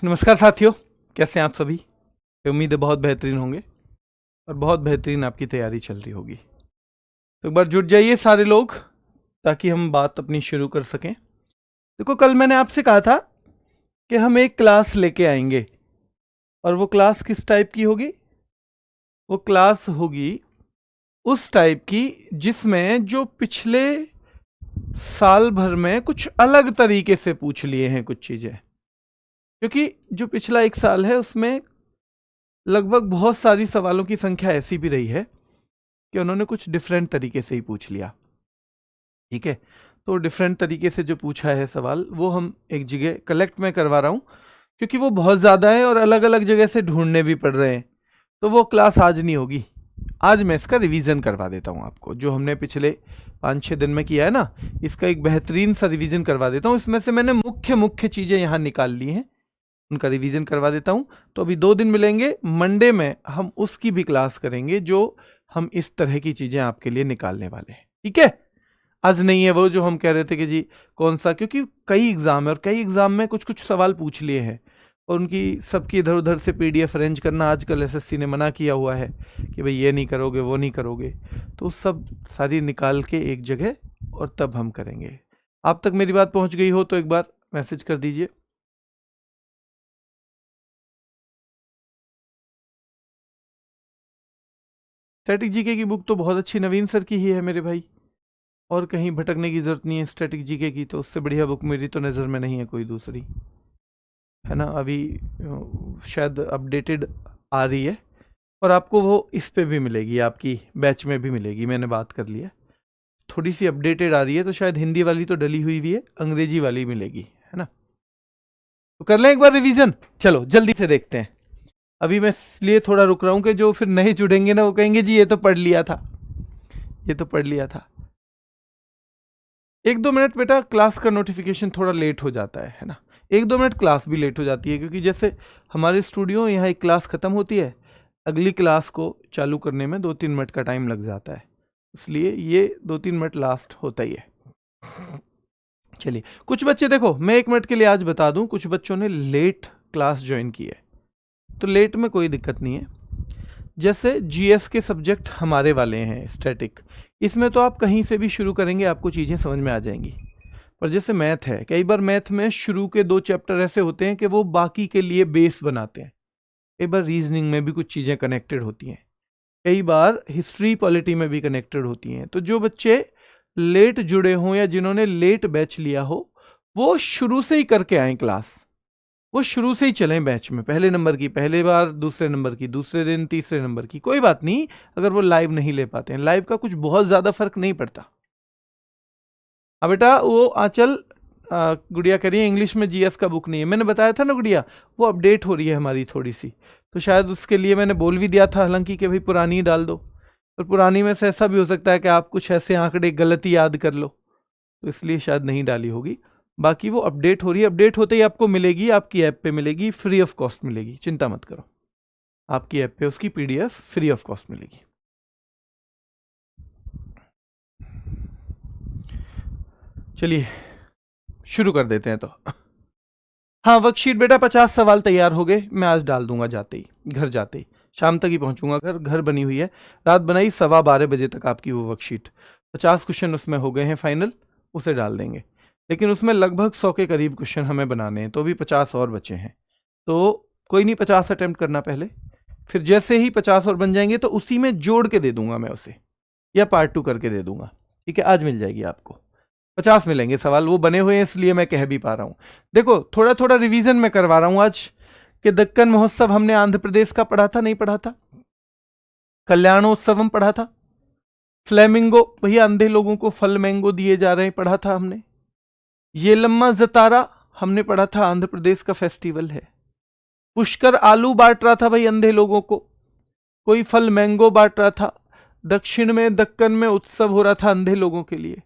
नमस्कार साथियों, कैसे हैं आप सभी। उम्मीद है बहुत बेहतरीन होंगे और बहुत बेहतरीन आपकी तैयारी चल रही होगी। तो एक बार जुट जाइए सारे लोग ताकि हम बात अपनी शुरू कर सकें। देखो, कल मैंने आपसे कहा था कि हम एक क्लास लेके आएंगे और वो क्लास किस टाइप की होगी। वो क्लास होगी उस टाइप की जिसमें जो पिछले साल भर में कुछ अलग तरीके से पूछ लिए हैं कुछ चीज़ें, क्योंकि जो पिछला एक साल है उसमें लगभग बहुत सारी सवालों की संख्या ऐसी भी रही है कि उन्होंने कुछ डिफरेंट तरीके से ही पूछ लिया। ठीक है, तो डिफरेंट तरीके से जो पूछा है सवाल वो हम एक जगह कलेक्ट में करवा रहा हूं, क्योंकि वो बहुत ज़्यादा है और अलग अलग जगह से ढूंढने भी पड़ रहे हैं। तो वो क्लास आज नहीं होगी, आज मैं इसका रिवीजन करवा देता हूं आपको। जो हमने पिछले 5-6 दिन में किया है ना, इसका एक बेहतरीन सा रिवीजन करवा देता हूं। इसमें से मैंने मुख्य मुख्य चीज़ें यहाँ निकाल ली हैं, उनका रिवीजन करवा देता हूं। तो अभी 2 दिन मिलेंगे, मंडे में हम उसकी भी क्लास करेंगे जो हम इस तरह की चीजें आपके लिए निकालने वाले हैं। ठीक है, आज नहीं है वो जो हम कह रहे थे कि जी कौन सा, क्योंकि कई एग्जाम है और कई एग्जाम में कुछ कुछ सवाल पूछ लिए हैं और उनकी सबकी इधर उधर से पीडीएफ अरेंज करना आजकल एसएससी ने मना किया हुआ है कि भाई ये नहीं करोगे वो नहीं करोगे। तो सब सारी निकाल के एक जगह और तब हम करेंगे। आप तक मेरी बात पहुंच गई हो तो एक बार मैसेज कर दीजिए। स्टैटिक जीके की बुक तो बहुत अच्छी नवीन सर की ही है मेरे भाई, और कहीं भटकने की जरूरत नहीं है स्टैटिक जीके की। तो उससे बढ़िया बुक मेरी तो नज़र में नहीं है कोई दूसरी, है ना। अभी शायद अपडेटेड आ रही है और आपको वो इस पे भी मिलेगी, आपकी बैच में भी मिलेगी, मैंने बात कर लिया। थोड़ी सी अपडेटेड आ रही है तो शायद हिंदी वाली तो डली हुई भी है, अंग्रेजी वाली मिलेगी, है ना। तो कर लें एक बार रिवीजन, चलो जल्दी से देखते हैं। अभी मैं इसलिए थोड़ा रुक रहा हूं कि जो फिर नहीं जुड़ेंगे ना वो कहेंगे जी ये तो पढ़ लिया था, ये तो पढ़ लिया था। 1-2 मिनट बेटा, क्लास का नोटिफिकेशन थोड़ा लेट हो जाता है ना। 1-2 मिनट क्लास भी लेट हो जाती है, क्योंकि जैसे हमारे स्टूडियो यहाँ एक क्लास ख़त्म होती है, अगली क्लास को चालू करने में 2-3 मिनट का टाइम लग जाता है, इसलिए ये 2-3 मिनट लास्ट होता ही है। चलिए, कुछ बच्चे देखो, मैं 1 मिनट के लिए आज बता दूं, कुछ बच्चों ने लेट क्लास ज्वाइन की है, तो लेट में कोई दिक्कत नहीं है। जैसे जीएस के सब्जेक्ट हमारे वाले हैं स्टैटिक, इसमें तो आप कहीं से भी शुरू करेंगे आपको चीज़ें समझ में आ जाएंगी। पर जैसे मैथ है, कई बार मैथ में शुरू के 2 चैप्टर ऐसे होते हैं कि वो बाकी के लिए बेस बनाते हैं। कई बार रीजनिंग में भी कुछ चीज़ें कनेक्टेड होती हैं, कई बार हिस्ट्री पॉलिटी में भी कनेक्टेड होती हैं। तो जो बच्चे लेट जुड़े हों या जिन्होंने लेट बैच लिया हो, वो शुरू से ही करके आए क्लास, वो शुरू से ही चलें बैच में। पहले नंबर की पहले बार, दूसरे नंबर की दूसरे दिन, तीसरे नंबर की कोई बात नहीं अगर वो लाइव नहीं ले पाते हैं। लाइव का कुछ बहुत ज़्यादा फर्क नहीं पड़ता। अब बेटा वो आंचल गुड़िया कह रही है इंग्लिश में जीएस का बुक नहीं है, मैंने बताया था ना गुड़िया, वो अपडेट हो रही है हमारी थोड़ी सी, तो शायद उसके लिए मैंने बोल भी दिया था हालांकि कि भाई पुरानी ही डाल दो। पर पुरानी में से ऐसा भी हो सकता है कि आप कुछ ऐसे आंकड़े गलती याद कर लो, तो इसलिए शायद नहीं डाली होगी। बाकी वो अपडेट हो रही है, अपडेट होते ही आपको मिलेगी, आपकी ऐप पे मिलेगी, फ्री ऑफ कॉस्ट मिलेगी, चिंता मत करो। आपकी ऐप पे उसकी पीडीएफ फ्री ऑफ कॉस्ट मिलेगी। चलिए शुरू कर देते हैं। तो हाँ, वर्कशीट बेटा 50 सवाल तैयार हो गए, मैं आज डाल दूंगा जाते ही, घर जाते ही, शाम तक ही पहुंचूंगा घर। घर बनी हुई है, रात बनाई, 12:15 बजे तक आपकी वो वर्कशीट, 50 क्वेश्चन उसमें हो गए हैं फाइनल, उसे डाल देंगे। लेकिन उसमें लगभग 100 के करीब क्वेश्चन हमें बनाने हैं, तो भी 50 और बचे हैं। तो कोई नहीं, 50 अटेम्प्ट करना पहले, फिर जैसे ही 50 और बन जाएंगे तो उसी में जोड़ के दे दूंगा मैं उसे, या पार्ट 2 करके दे दूंगा। ठीक है, आज मिल जाएगी आपको 50 मिलेंगे सवाल, वो बने हुए हैं इसलिए मैं कह भी पा रहा हूं। देखो थोड़ा थोड़ा रिवीजन मैं करवा रहा हूं आज, कि दक्कन महोत्सव हमने आंध्र प्रदेश का पढ़ा था, नहीं पढ़ा था? कल्याणोत्सवम पढ़ा था। फ्लेमिंगो, भैया अंधे लोगों को फल मैंगो दिए जा रहे हैं, पढ़ा था हमने। येलम्मा जतारा हमने पढ़ा था, आंध्र प्रदेश का फेस्टिवल है। पुष्कर आलू बांट रहा था भाई अंधे लोगों को, कोई फल मैंगो बांट रहा था। दक्षिण में दक्कन में उत्सव हो रहा था अंधे लोगों के लिए,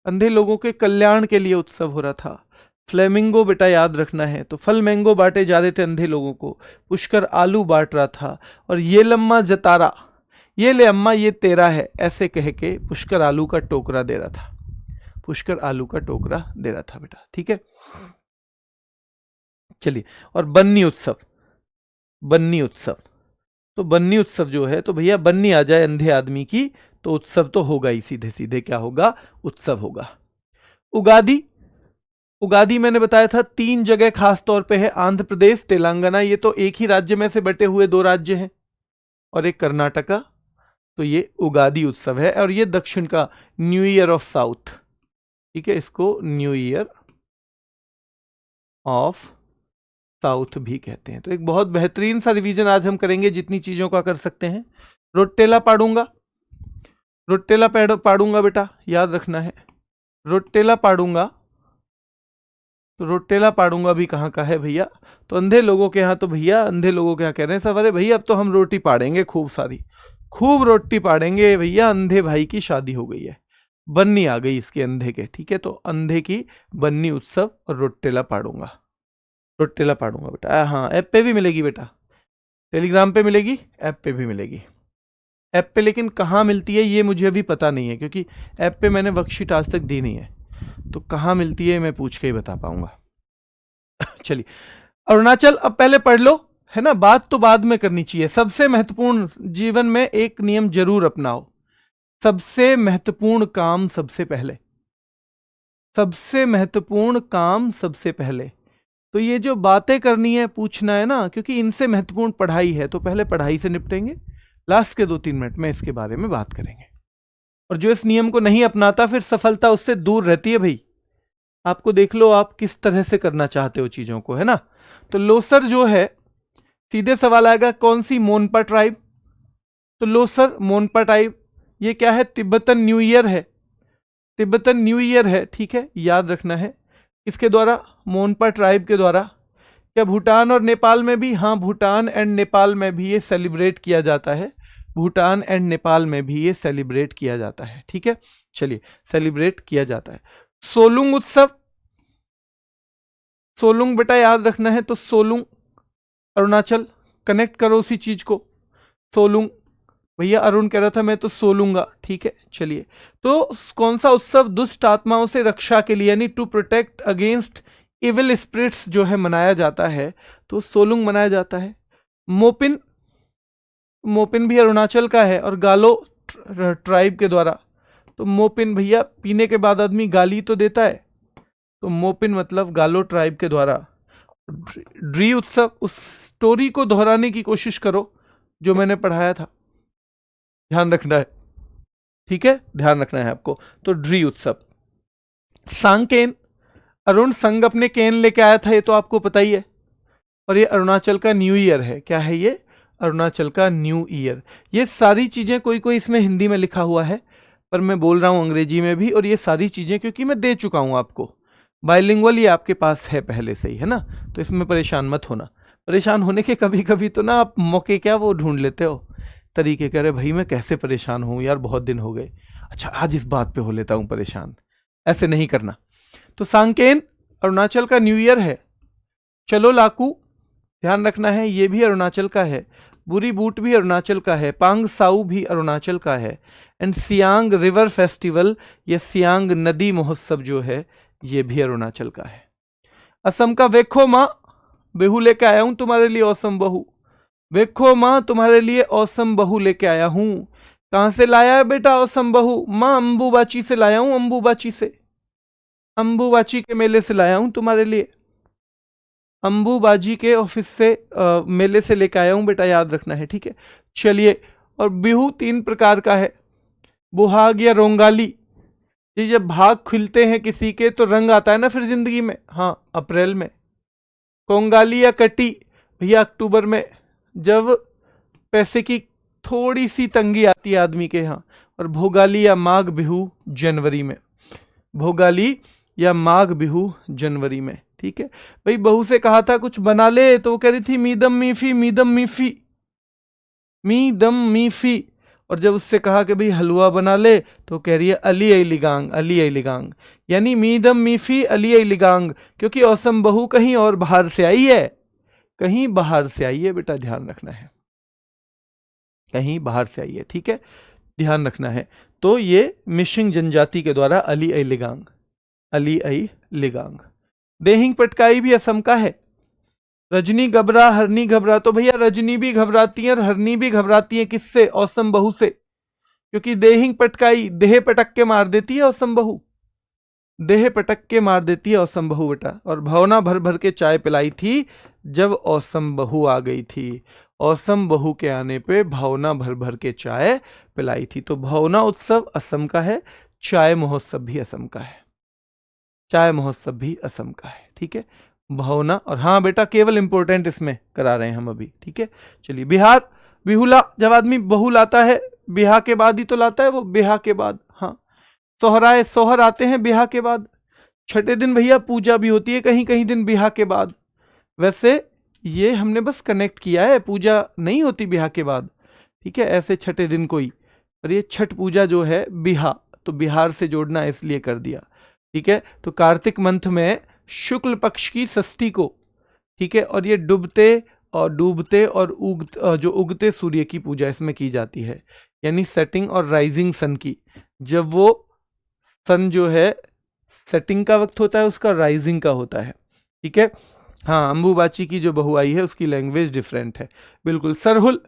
अंधे लोगों के कल्याण के लिए उत्सव हो रहा था। फ्लेमिंगो बेटा याद रखना है, तो फल मैंगो बांटे जा रहे थे अंधे लोगों को, पुष्कर आलू बांट रहा था। और ये लम्मा जतारा, ये ले अम्मा ये तेरा है, ऐसे कह के पुष्कर आलू का टोकरा दे रहा था, पुष्कर आलू का टोकरा दे रहा था बेटा। ठीक है, चलिए, और बन्नी उत्सव, बन्नी उत्सव, तो बन्नी उत्सव जो है, तो भैया बन्नी आ जाए अंधे आदमी की तो उत्सव तो होगा ही, सीधे सीधे क्या होगा, उत्सव होगा। उगादी, उगादी मैंने बताया था 3 जगह खास तौर पे है, आंध्र प्रदेश, तेलंगाना, ये तो एक ही राज्य में से बटे हुए 2 राज्य हैं, और एक कर्नाटका। तो ये उगादी उत्सव है, और ये दक्षिण का न्यू ईयर ऑफ साउथ, ठीक है, इसको न्यू ईयर ऑफ साउथ भी कहते हैं। तो एक बहुत बेहतरीन सा रिवीजन आज हम करेंगे, जितनी चीजों का कर सकते हैं। रोटेला पाडूंगा, रोटेला पाडूंगा बेटा, याद रखना है, रोटेला पाडूंगा। तो रोटेला पाडूंगा भी कहाँ का है भैया, तो अंधे लोगों के यहाँ, तो भैया अंधे लोगों के यहाँ कह रहे हैं सब, अरे भैया अब तो हम रोटी पाड़ेंगे खूब सारी, खूब रोटी पाड़ेंगे भैया, अंधे भाई की शादी हो गई है, बन्नी आ गई इसके अंधे के, ठीक है, तो अंधे की बन्नी उत्सव और रोटेला पाडूंगा, रोटेला पाडूंगा बेटा। हाँ, ऐप पे भी मिलेगी बेटा, टेलीग्राम पे मिलेगी, ऐप पे भी मिलेगी। ऐप पे लेकिन कहाँ मिलती है ये मुझे अभी पता नहीं है, क्योंकि ऐप पे मैंने वर्कशीट आज तक दी नहीं है, तो कहाँ मिलती है मैं पूछ के ही बता पाऊंगा। चलिए, अरुणाचल अब पहले पढ़ लो, है ना, बात तो बाद में करनी चाहिए। सबसे महत्वपूर्ण, जीवन में एक नियम जरूर अपनाओ, सबसे महत्वपूर्ण काम सबसे पहले, सबसे महत्वपूर्ण काम सबसे पहले। तो ये जो बातें करनी है, पूछना है ना, क्योंकि इनसे महत्वपूर्ण पढ़ाई है, तो पहले पढ़ाई से निपटेंगे, लास्ट के 2-3 मिनट में इसके बारे में बात करेंगे। और जो इस नियम को नहीं अपनाता, फिर सफलता उससे दूर रहती है भाई। आपको देख लो आप किस तरह से करना चाहते हो चीजों को, है ना। तो लोसर जो है, सीधे सवाल आएगा कौन सी मोनपा ट्राइब, तो लोसर मोनपा ट्राइब, ये क्या है, तिब्बतन न्यू ईयर है, तिब्बतन न्यू ईयर है, ठीक है, याद रखना है। इसके द्वारा, मोनपा ट्राइब के द्वारा, क्या भूटान और नेपाल में भी, हाँ भूटान एंड नेपाल में भी ये सेलिब्रेट किया जाता है, भूटान एंड नेपाल में भी ये सेलिब्रेट किया जाता है, ठीक है। चलिए, सेलिब्रेट किया जाता है। सोलुंग उत्सव, सोलुंग बेटा याद रखना है, तो सोलुंग अरुणाचल, कनेक्ट करो उसी चीज को, सोलुंग, भैया अरुण कह रहा था मैं तो सोलूंगा, ठीक है। चलिए, तो कौन सा उत्सव दुष्ट आत्माओं से रक्षा के लिए, यानी to protect against evil spirits जो है मनाया जाता है, तो सोलुंग मनाया जाता है। मोपिन, मोपिन भी अरुणाचल का है, और गालो ट्राइब के द्वारा, तो मोपिन भैया पीने के बाद आदमी गाली तो देता है, तो मोपिन मतलब गालो ट्राइब के द्वारा। ड्री उत्सव, उस स्टोरी को दोहराने की कोशिश करो जो मैंने पढ़ाया था, ध्यान रखना है, ठीक है, ध्यान रखना है आपको। तो ड्री उत्सव। सांकेन, अरुण संग अपने केन लेके आया था, ये तो आपको पता ही है, और ये अरुणाचल का न्यू ईयर है, क्या है ये, अरुणाचल का न्यू ईयर। ये सारी चीजें, कोई कोई इसमें हिंदी में लिखा हुआ है, पर मैं बोल रहा हूं अंग्रेजी में भी, और ये सारी चीजें क्योंकि मैं दे चुका हूं आपको, बाइलिंगुअल ये आपके पास है पहले से ही, है ना, तो इसमें परेशान मत होना। परेशान होने के कभी कभी तो ना आप मौके क्या वो ढूंढ लेते हो, तरीके, कह रहे भाई मैं कैसे परेशान हूं यार, बहुत दिन हो गए, अच्छा आज इस बात पे हो लेता हूं परेशान, ऐसे नहीं करना। तो सांकेन अरुणाचल का न्यू ईयर है। चलो लाकू, ध्यान रखना है, ये भी अरुणाचल का है। बुरी बूट भी अरुणाचल का है। पांग साउ भी अरुणाचल का है। एंड सियांग रिवर फेस्टिवल, ये सियांग नदी महोत्सव जो है, ये भी अरुणाचल का है। असम का वेखो माँ, बेहू लेके आया हूं तुम्हारे लिए औसम बहू, वेखो माँ तुम्हारे लिए औसम बहू लेके आया हूं। कहां से लाया है बेटा औसम बहू, माँ अंबुबाची से लाया हूं, अंबुबाची से, अंबुबाची के मेले से लाया हूं तुम्हारे लिए, अंबुबाजी के ऑफिस से मेले से लेकर आया हूं बेटा, याद रखना है, ठीक है। चलिए, और बिहू 3 प्रकार का है, बुहाग या रोंगाली, ये जब भाग खुलते हैं किसी के तो रंग आता है ना फिर जिंदगी में, हाँ अप्रैल में। कोंगाली या कटी भैया अक्टूबर में, जब पैसे की थोड़ी सी तंगी आती है आदमी के यहाँ। और भोगाली या माघ बिहू जनवरी में, भोगाली या माघ बिहू जनवरी में, ठीक है। भाई बहू से कहा था कुछ बना ले, तो वो कह रही थी मीदम मीफी, मीदम मीफी, मीदम मीफी। और जब उससे कहा कि भाई हलवा बना ले, तो कह रही है अली आई लिगांग, अली आई लिगांग, यानी मीदम मीफी अली आई लिगांग, क्योंकि औसम बहू कहीं और बाहर से आई है, कहीं बाहर से आई है बेटा, ध्यान रखना है, कहीं बाहर से आई है, ठीक है, ध्यान रखना है। तो ये मिशिंग जनजाति के द्वारा अली आई लिगांग, अली आई लिगांग। देहिंग पटकाई भी असम का है, रजनी घबरा, हरनी घबरा, तो भैया रजनी भी घबराती है और हरनी भी घबराती है। किससे? औसम बहू से, क्योंकि देहिंग पटकाई, देह पटक के मार देती है औसम बहू, देह पटक के मार देती है औसम बहू बेटा। और भावना भर भर के चाय पिलाई थी जब औसम बहू आ गई थी। औसम बहू के आने पे भावना भर भर के चाय पिलाई थी। तो भावना उत्सव असम का है, चाय महोत्सव भी असम का है, चाय महोत्सव भी असम का है। ठीक है, भावना। और हाँ बेटा, केवल इंपॉर्टेंट इसमें करा रहे हैं हम अभी। ठीक है, चलिए। बिहार, बिहुला, जब आदमी बहू लाता है बिहा के बाद ही तो लाता है वो, बिहा के बाद। हाँ, सोहराए, सोहर आते हैं बिहा के बाद। छठे दिन भैया पूजा भी होती है कहीं कहीं दिन बिहा के बाद। वैसे ये हमने बस कनेक्ट किया है, पूजा नहीं होती बिहा के बाद। ठीक है, ऐसे छठे दिन कोई, और ये छठ पूजा जो है बिहा, तो बिहार से जोड़ना इसलिए कर दिया। ठीक है, तो कार्तिक मंथ में शुक्ल पक्ष की षष्ठी को, ठीक है, और ये डूबते और जो उगते सूर्य की पूजा इसमें की जाती है, यानी सेटिंग और राइजिंग सन की। जब वो सन जो है सेटिंग का वक्त होता है, उसका राइजिंग का होता है। ठीक है, हाँ, अंबुबाची की जो बहू आई है उसकी लैंग्वेज डिफरेंट है। बिल्कुल। सरहुल,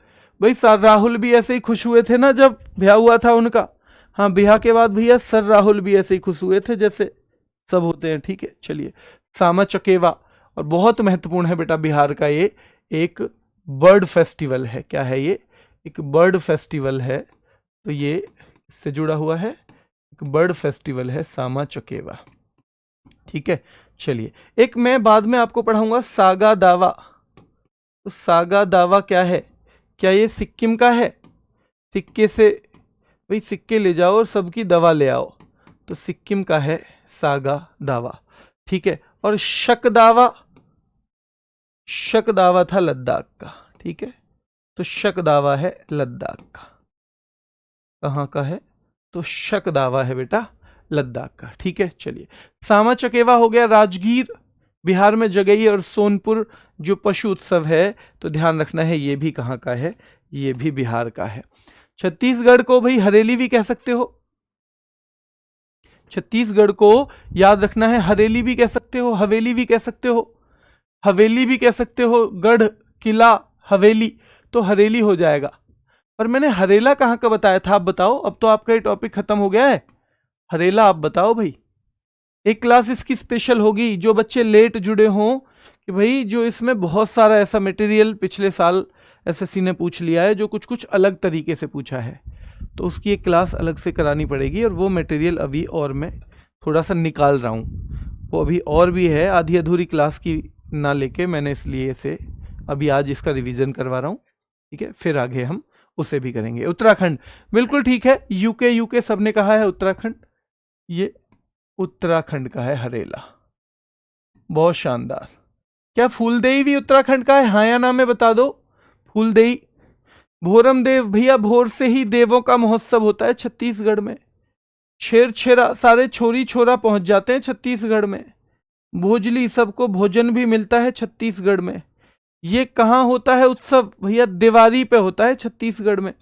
भाई सर राहुल भी ऐसे ही खुश हुए थे ना जब ब्याह हुआ था उनका। हाँ, ब्याह के बाद भैया सर राहुल भी ऐसे ही खुश हुए थे जैसे सब होते हैं। ठीक है, चलिए। सामा चकेवा, और बहुत महत्वपूर्ण है बेटा बिहार का ये, एक बर्ड फेस्टिवल है। क्या है ये? एक बर्ड फेस्टिवल है। तो ये इससे जुड़ा हुआ है, एक बर्ड फेस्टिवल है सामा चकेवा। ठीक है, चलिए। एक मैं बाद में आपको पढ़ाऊंगा सागा दावा। तो सागा दावा क्या है? क्या ये सिक्किम का है? सिक्के से, भाई सिक्के ले जाओ और सबकी दवा ले आओ, तो सिक्किम का है सागा दावा। ठीक है, और शक दावा, शक दावा था लद्दाख का। ठीक है, तो शक दावा है लद्दाख का। कहाँ का है? तो शक दावा है बेटा लद्दाख का। ठीक है, चलिए। सामा चकेवा हो गया राजगीर, बिहार में जगई और सोनपुर जो पशु उत्सव है, तो ध्यान रखना है ये भी कहाँ का है, ये भी बिहार का है। छत्तीसगढ़ को भाई हरेली भी कह सकते हो, छत्तीसगढ़ को याद रखना है, हरेली भी कह सकते हो, हवेली भी कह सकते हो, हवेली भी कह सकते हो, गढ़, किला, हवेली, तो हरेली हो जाएगा। पर मैंने हरेला कहाँ का बताया था, आप बताओ। अब तो आपका ये टॉपिक खत्म हो गया है, हरेला आप बताओ भाई। एक क्लास इसकी स्पेशल होगी, जो बच्चे लेट जुड़े हों, कि भाई जो इसमें बहुत सारा ऐसा मटेरियल पिछले साल एसएससी ने पूछ लिया है जो कुछ कुछ अलग तरीके से पूछा है, तो उसकी एक क्लास अलग से करानी पड़ेगी। और वो मटेरियल अभी और मैं थोड़ा सा निकाल रहा हूँ, वो अभी और भी है, आधी अधूरी क्लास की ना लेके मैंने इसलिए इसे अभी आज इसका रिवीजन करवा रहा हूँ। ठीक है, फिर आगे हम उसे भी करेंगे। उत्तराखंड, बिल्कुल ठीक है, यूके यूके सबने कहा है, उत्तराखंड, ये उत्तराखंड का है हरेला। बहुत शानदार। क्या फूलदेई भी उत्तराखंड का है? हाँ या ना में बता दो। फूलदेई, भोरम देव, भैया भोर से ही देवों का महोत्सव होता है छत्तीसगढ़ में। छेर छेरा सारे छोरी छोरा पहुंच जाते हैं छत्तीसगढ़ में। भोजली, सबको भोजन भी मिलता है छत्तीसगढ़ में। ये कहाँ होता है उत्सव? भैया दिवाली पे होता है छत्तीसगढ़ में,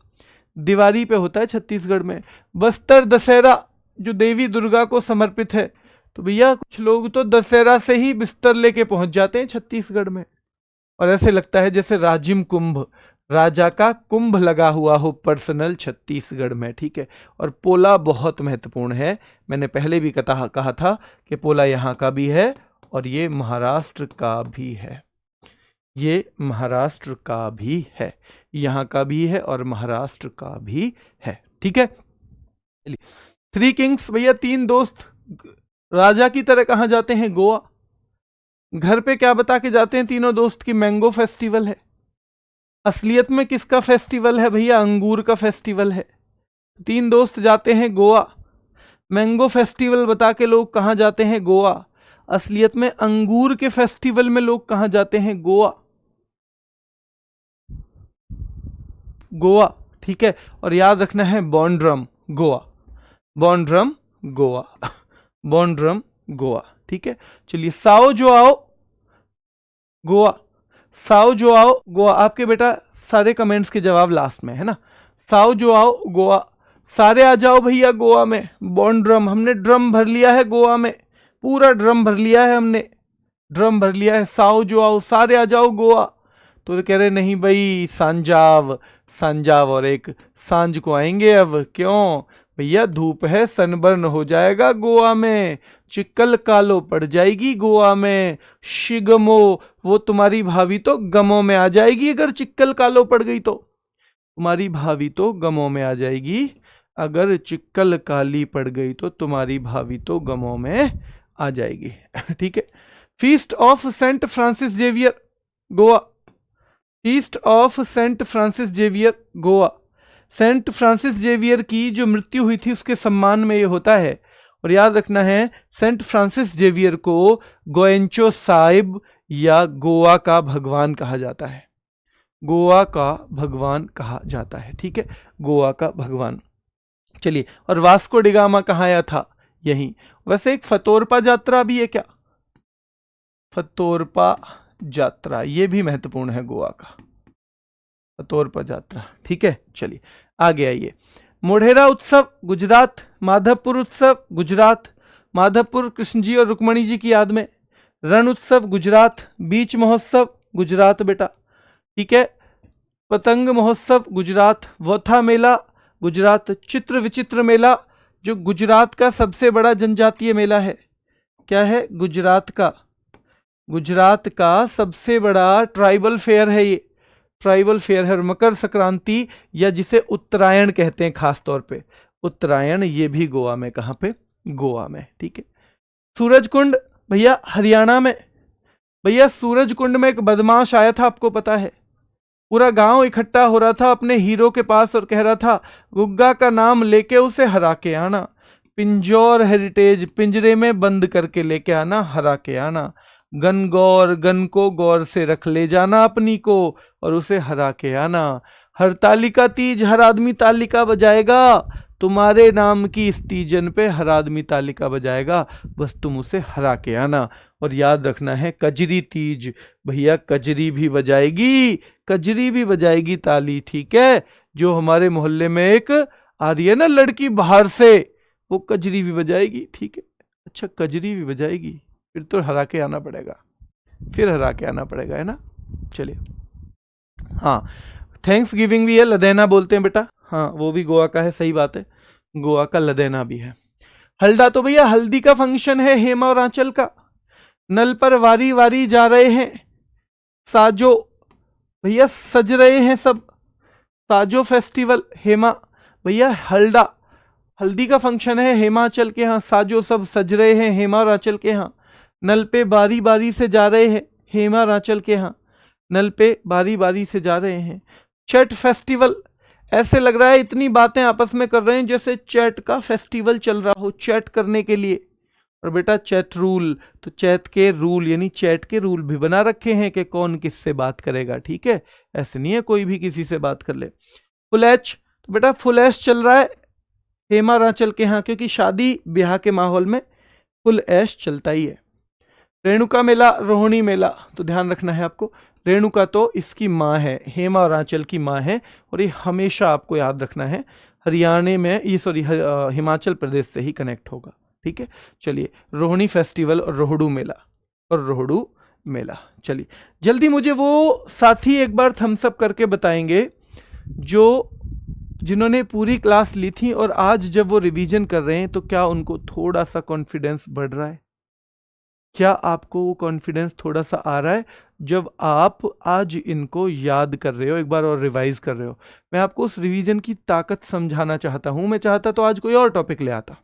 दिवाली पे होता है छत्तीसगढ़ में। बस्तर दशहरा जो देवी दुर्गा को समर्पित है, तो भैया कुछ लोग तो दशहरा से ही बिस्तर लेके पहुंच जाते हैं छत्तीसगढ़ में, और ऐसे लगता है जैसे राजिम कुंभ, राजा का कुंभ लगा हुआ हो पर्सनल छत्तीसगढ़ में। ठीक है, और पोला बहुत महत्वपूर्ण है, मैंने पहले भी कहा था कि पोला यहाँ का भी है और ये महाराष्ट्र का भी है, ये महाराष्ट्र का भी है, यहाँ का भी है और महाराष्ट्र का भी है। ठीक है, चलिए। थ्री किंग्स, भैया तीन दोस्त राजा की तरह कहाँ जाते हैं? गोवा। घर पे क्या बता के जाते हैं तीनों दोस्त की? मैंगो फेस्टिवल है। असलियत में किसका फेस्टिवल है भैया? अंगूर का फेस्टिवल है। तीन दोस्त जाते हैं गोवा, मैंगो फेस्टिवल बता के लोग कहाँ जाते हैं? गोवा। असलियत में अंगूर के फेस्टिवल में लोग कहाँ जाते हैं? गोवा, गोवा। ठीक है, और याद रखना है बॉन्ड्रम गोवा, बॉन्ड्रम गोवा, बॉन्ड्रम गोवा। ठीक है, चलिए। साओ जो आओ गोवा, साओ जो आओ गोवा। आपके बेटा सारे कमेंट्स के जवाब लास्ट में है ना। साओ जो आओ गोवा, सारे आ जाओ भैया गोवा में। बॉन्ड्रम, हमने ड्रम भर लिया है गोवा में, पूरा ड्रम भर लिया है हमने। ड्रम भर लिया है, साओ जो आओ, सारे आ जाओ गोवा। तो कह रहे नहीं भाई, सांजाव, सांजाव और एक सांझ को आएंगे अब। क्यों भैया, धूप है, सनबर्न हो जाएगा गोवा में, चिक्कल कालो पड़ जाएगी गोवा में। शिगमो, वो तुम्हारी भाभी तो गमों में आ जाएगी अगर चिक्कल कालो पड़ गई तो। तुम्हारी भाभी तो गमों में आ जाएगी, अगर चिक्कल काली पड़ गई तो तुम्हारी भाभी तो गमों में आ जाएगी। ठीक है। Feast of saint Francis Xavier, Goa. Feast of saint Francis Xavier, Goa. Saint Francis Xavier की जो मृत्यु हुई थी उसके सम्मान में ये होता है। और याद रखना है, सेंट फ्रांसिस जेवियर को गोएंचो साहिब या गोवा का भगवान कहा जाता है। गोवा का भगवान कहा जाता है। ठीक है, गोवा का भगवान। चलिए, और वास्को डिगामा कहाँ आया था? यहीं। वैसे एक फतोरपा यात्रा भी है क्या? फतोरपा यात्रा, ये भी महत्वपूर्ण है गोवा का, फतोरपा यात्रा। ठीक है, चलिए आगे आइए। मोढेरा उत्सव, गुजरात। माधवपुर उत्सव, गुजरात। माधवपुर कृष्ण जी और रुक्मणी जी की याद में। रण उत्सव, गुजरात। बीच महोत्सव, गुजरात बेटा। ठीक है। पतंग महोत्सव, गुजरात। वोथा मेला, गुजरात। चित्र विचित्र मेला, जो गुजरात का सबसे बड़ा जनजातीय मेला है। क्या है? गुजरात का, गुजरात का सबसे बड़ा ट्राइबल फेयर है ये, ट्राइबल फेयर है। मकर संक्रांति या जिसे उत्तरायण कहते हैं खास तौर पे, उत्तरायण, ये भी गोवा में। कहाँ पे? गोवा में। ठीक है। सूरज कुंड भैया हरियाणा में। भैया सूरज कुंड में एक बदमाश आया था, आपको पता है? पूरा गांव इकट्ठा हो रहा था अपने हीरो के पास और कह रहा था गुग्गा का नाम लेके उसे हरा के आना, पिंजौर हेरिटेज पिंजरे में बंद करके लेके आना, हरा के आना। गनगौर, गन को गौर से रख ले जाना अपनी को और उसे हरा के आना। हरतालिका तीज, हर आदमी तालिका बजाएगा, तुम्हारे नाम की इस तीजन पे हर आदमी तालिका बजाएगा, बस तुम उसे हरा के आना। और याद रखना है कजरी तीज, भैया कजरी भी बजाएगी, कजरी भी बजाएगी ताली। ठीक है। जो हमारे मोहल्ले में एक आ रही है ना लड़की बाहर से, वो कजरी भी बजाएगी। ठीक है। अच्छा, कजरी भी बजाएगी, फिर तो हरा के आना पड़ेगा, फिर हरा के आना पड़ेगा, है ना। चलिए, हाँ, थैंक्स गिविंग भी है, लदेना बोलते हैं बेटा। हाँ, वो भी गोवा का है, सही बात है, गोवा का लदेना भी है। हल्दा तो भैया हल्दी का फंक्शन है हेमा और आंचल का। नल पर वारी वारी जा रहे हैं साजो, भैया सज रहे हैं सब, साजो फेस्टिवल। हेमा भैया हल्दा, हल्दी का फंक्शन है हेमाचल के यहाँ, साजो सब सज रहे हैं हेमा और आंचल के यहाँ। नल पे बारी बारी से जा रहे हैं हेमा और आंचल के यहाँ, नल पे बारी बारी से जा रहे हैं। छठ फेस्टिवल, ऐसे लग रहा है इतनी बातें आपस में कर रहे हैं जैसे चैट का फेस्टिवल चल रहा हो, चैट करने के लिए। और बेटा चैट रूल, तो चैट के रूल यानी चैट के रूल भी बना रखे हैं कि कौन किससे बात करेगा। ठीक है, ऐसे नहीं है कोई भी किसी से बात कर ले। फुल एच, तो बेटा फुल एच चल रहा है हेमा और आंचल के यहाँ, क्योंकि शादी ब्याह के माहौल में फुल ऐश चलता ही है। रेणुका मेला, रोहिणी मेला, तो ध्यान रखना है आपको, रेणुका तो इसकी माँ है, हेमा और आंचल की माँ है, और ये हमेशा आपको याद रखना है हरियाणा में, ये सॉरी हिमाचल प्रदेश से ही कनेक्ट होगा। ठीक है। चलिए, रोहिणी फेस्टिवल और रोहड़ू मेला, और रोहड़ू मेला। चलिए जल्दी मुझे वो साथी एक बार थम्स अप करके बताएंगे जो जिन्होंने पूरी क्लास ली थी और आज जब वो रिवीजन कर रहे हैं तो क्या उनको थोड़ा सा कॉन्फिडेंस बढ़ रहा है? क्या आपको वो कॉन्फिडेंस थोड़ा सा आ रहा है जब आप आज इनको याद कर रहे हो, एक बार और रिवाइज कर रहे हो? मैं आपको उस रिवीजन की ताकत समझाना चाहता हूं। मैं चाहता तो आज कोई और टॉपिक ले आता,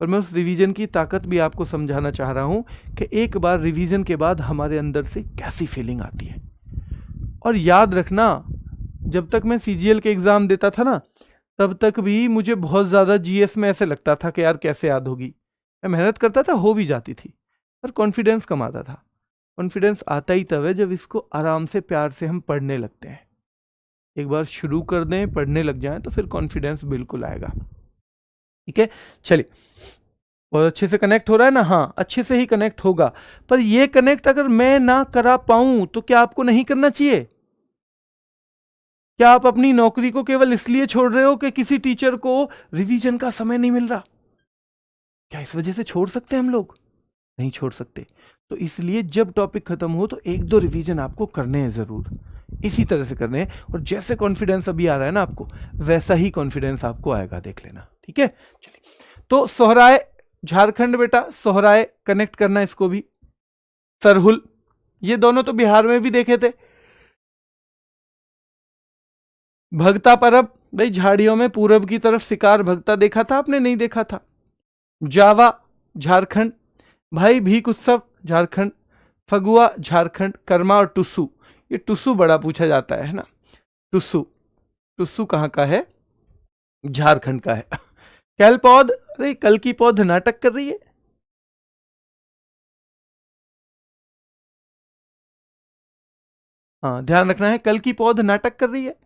पर मैं उस रिवीजन की ताकत भी आपको समझाना चाह रहा हूं कि एक बार रिवीजन के बाद हमारे अंदर से कैसी फीलिंग आती है। और याद रखना, जब तक मैं सीजीएल के एग्जाम देता था ना, तब तक भी मुझे बहुत ज़्यादा जीएस में ऐसे लगता था कि यार कैसे याद होगी। मैं मेहनत करता था, हो भी जाती थी, पर कॉन्फिडेंस कम आता था। कॉन्फिडेंस आता ही तब है जब इसको आराम से प्यार से हम पढ़ने लगते हैं। एक बार शुरू कर दें, पढ़ने लग जाएं, तो फिर कॉन्फिडेंस बिल्कुल आएगा। ठीक है। चलिए, बहुत अच्छे से कनेक्ट हो रहा है ना? हाँ, अच्छे से ही कनेक्ट होगा, पर ये कनेक्ट अगर मैं ना करा पाऊं तो क्या आपको नहीं करना चाहिए? क्या आप अपनी नौकरी को केवल इसलिए छोड़ रहे हो कि किसी टीचर को रिवीजन का समय नहीं मिल रहा? क्या इस वजह से छोड़ सकते हैं हम लोग? नहीं छोड़ सकते। तो इसलिए जब टॉपिक खत्म हो तो एक दो रिवीजन आपको करने हैं ज़रूर, इसी तरह से करने हैं। और जैसे कॉन्फिडेंस अभी आ रहा है ना आपको, वैसा ही कॉन्फिडेंस आपको आएगा, देख लेना, ठीक है। चलिए, तो सोहराय झारखंड बेटा, सोहराय कनेक्ट करना इसको भी। सरहुल, ये दोनों तो बिहार में भी देखे थे। भगता परब, भाई झाड़ियों में पूरब की तरफ शिकार भगता देखा था आपने, नहीं देखा था। जावा झारखंड, भाई भीख उत्सव झारखंड। फगुआ झारखंड। कर्मा और टुसु, ये टुसु बड़ा पूछा जाता है ना। टुसु, टुसु कहाँ का है? झारखंड का है। कैल पौध, अरे कल की पौध नाटक कर रही है। हाँ ध्यान रखना है, कल की पौध नाटक कर रही है,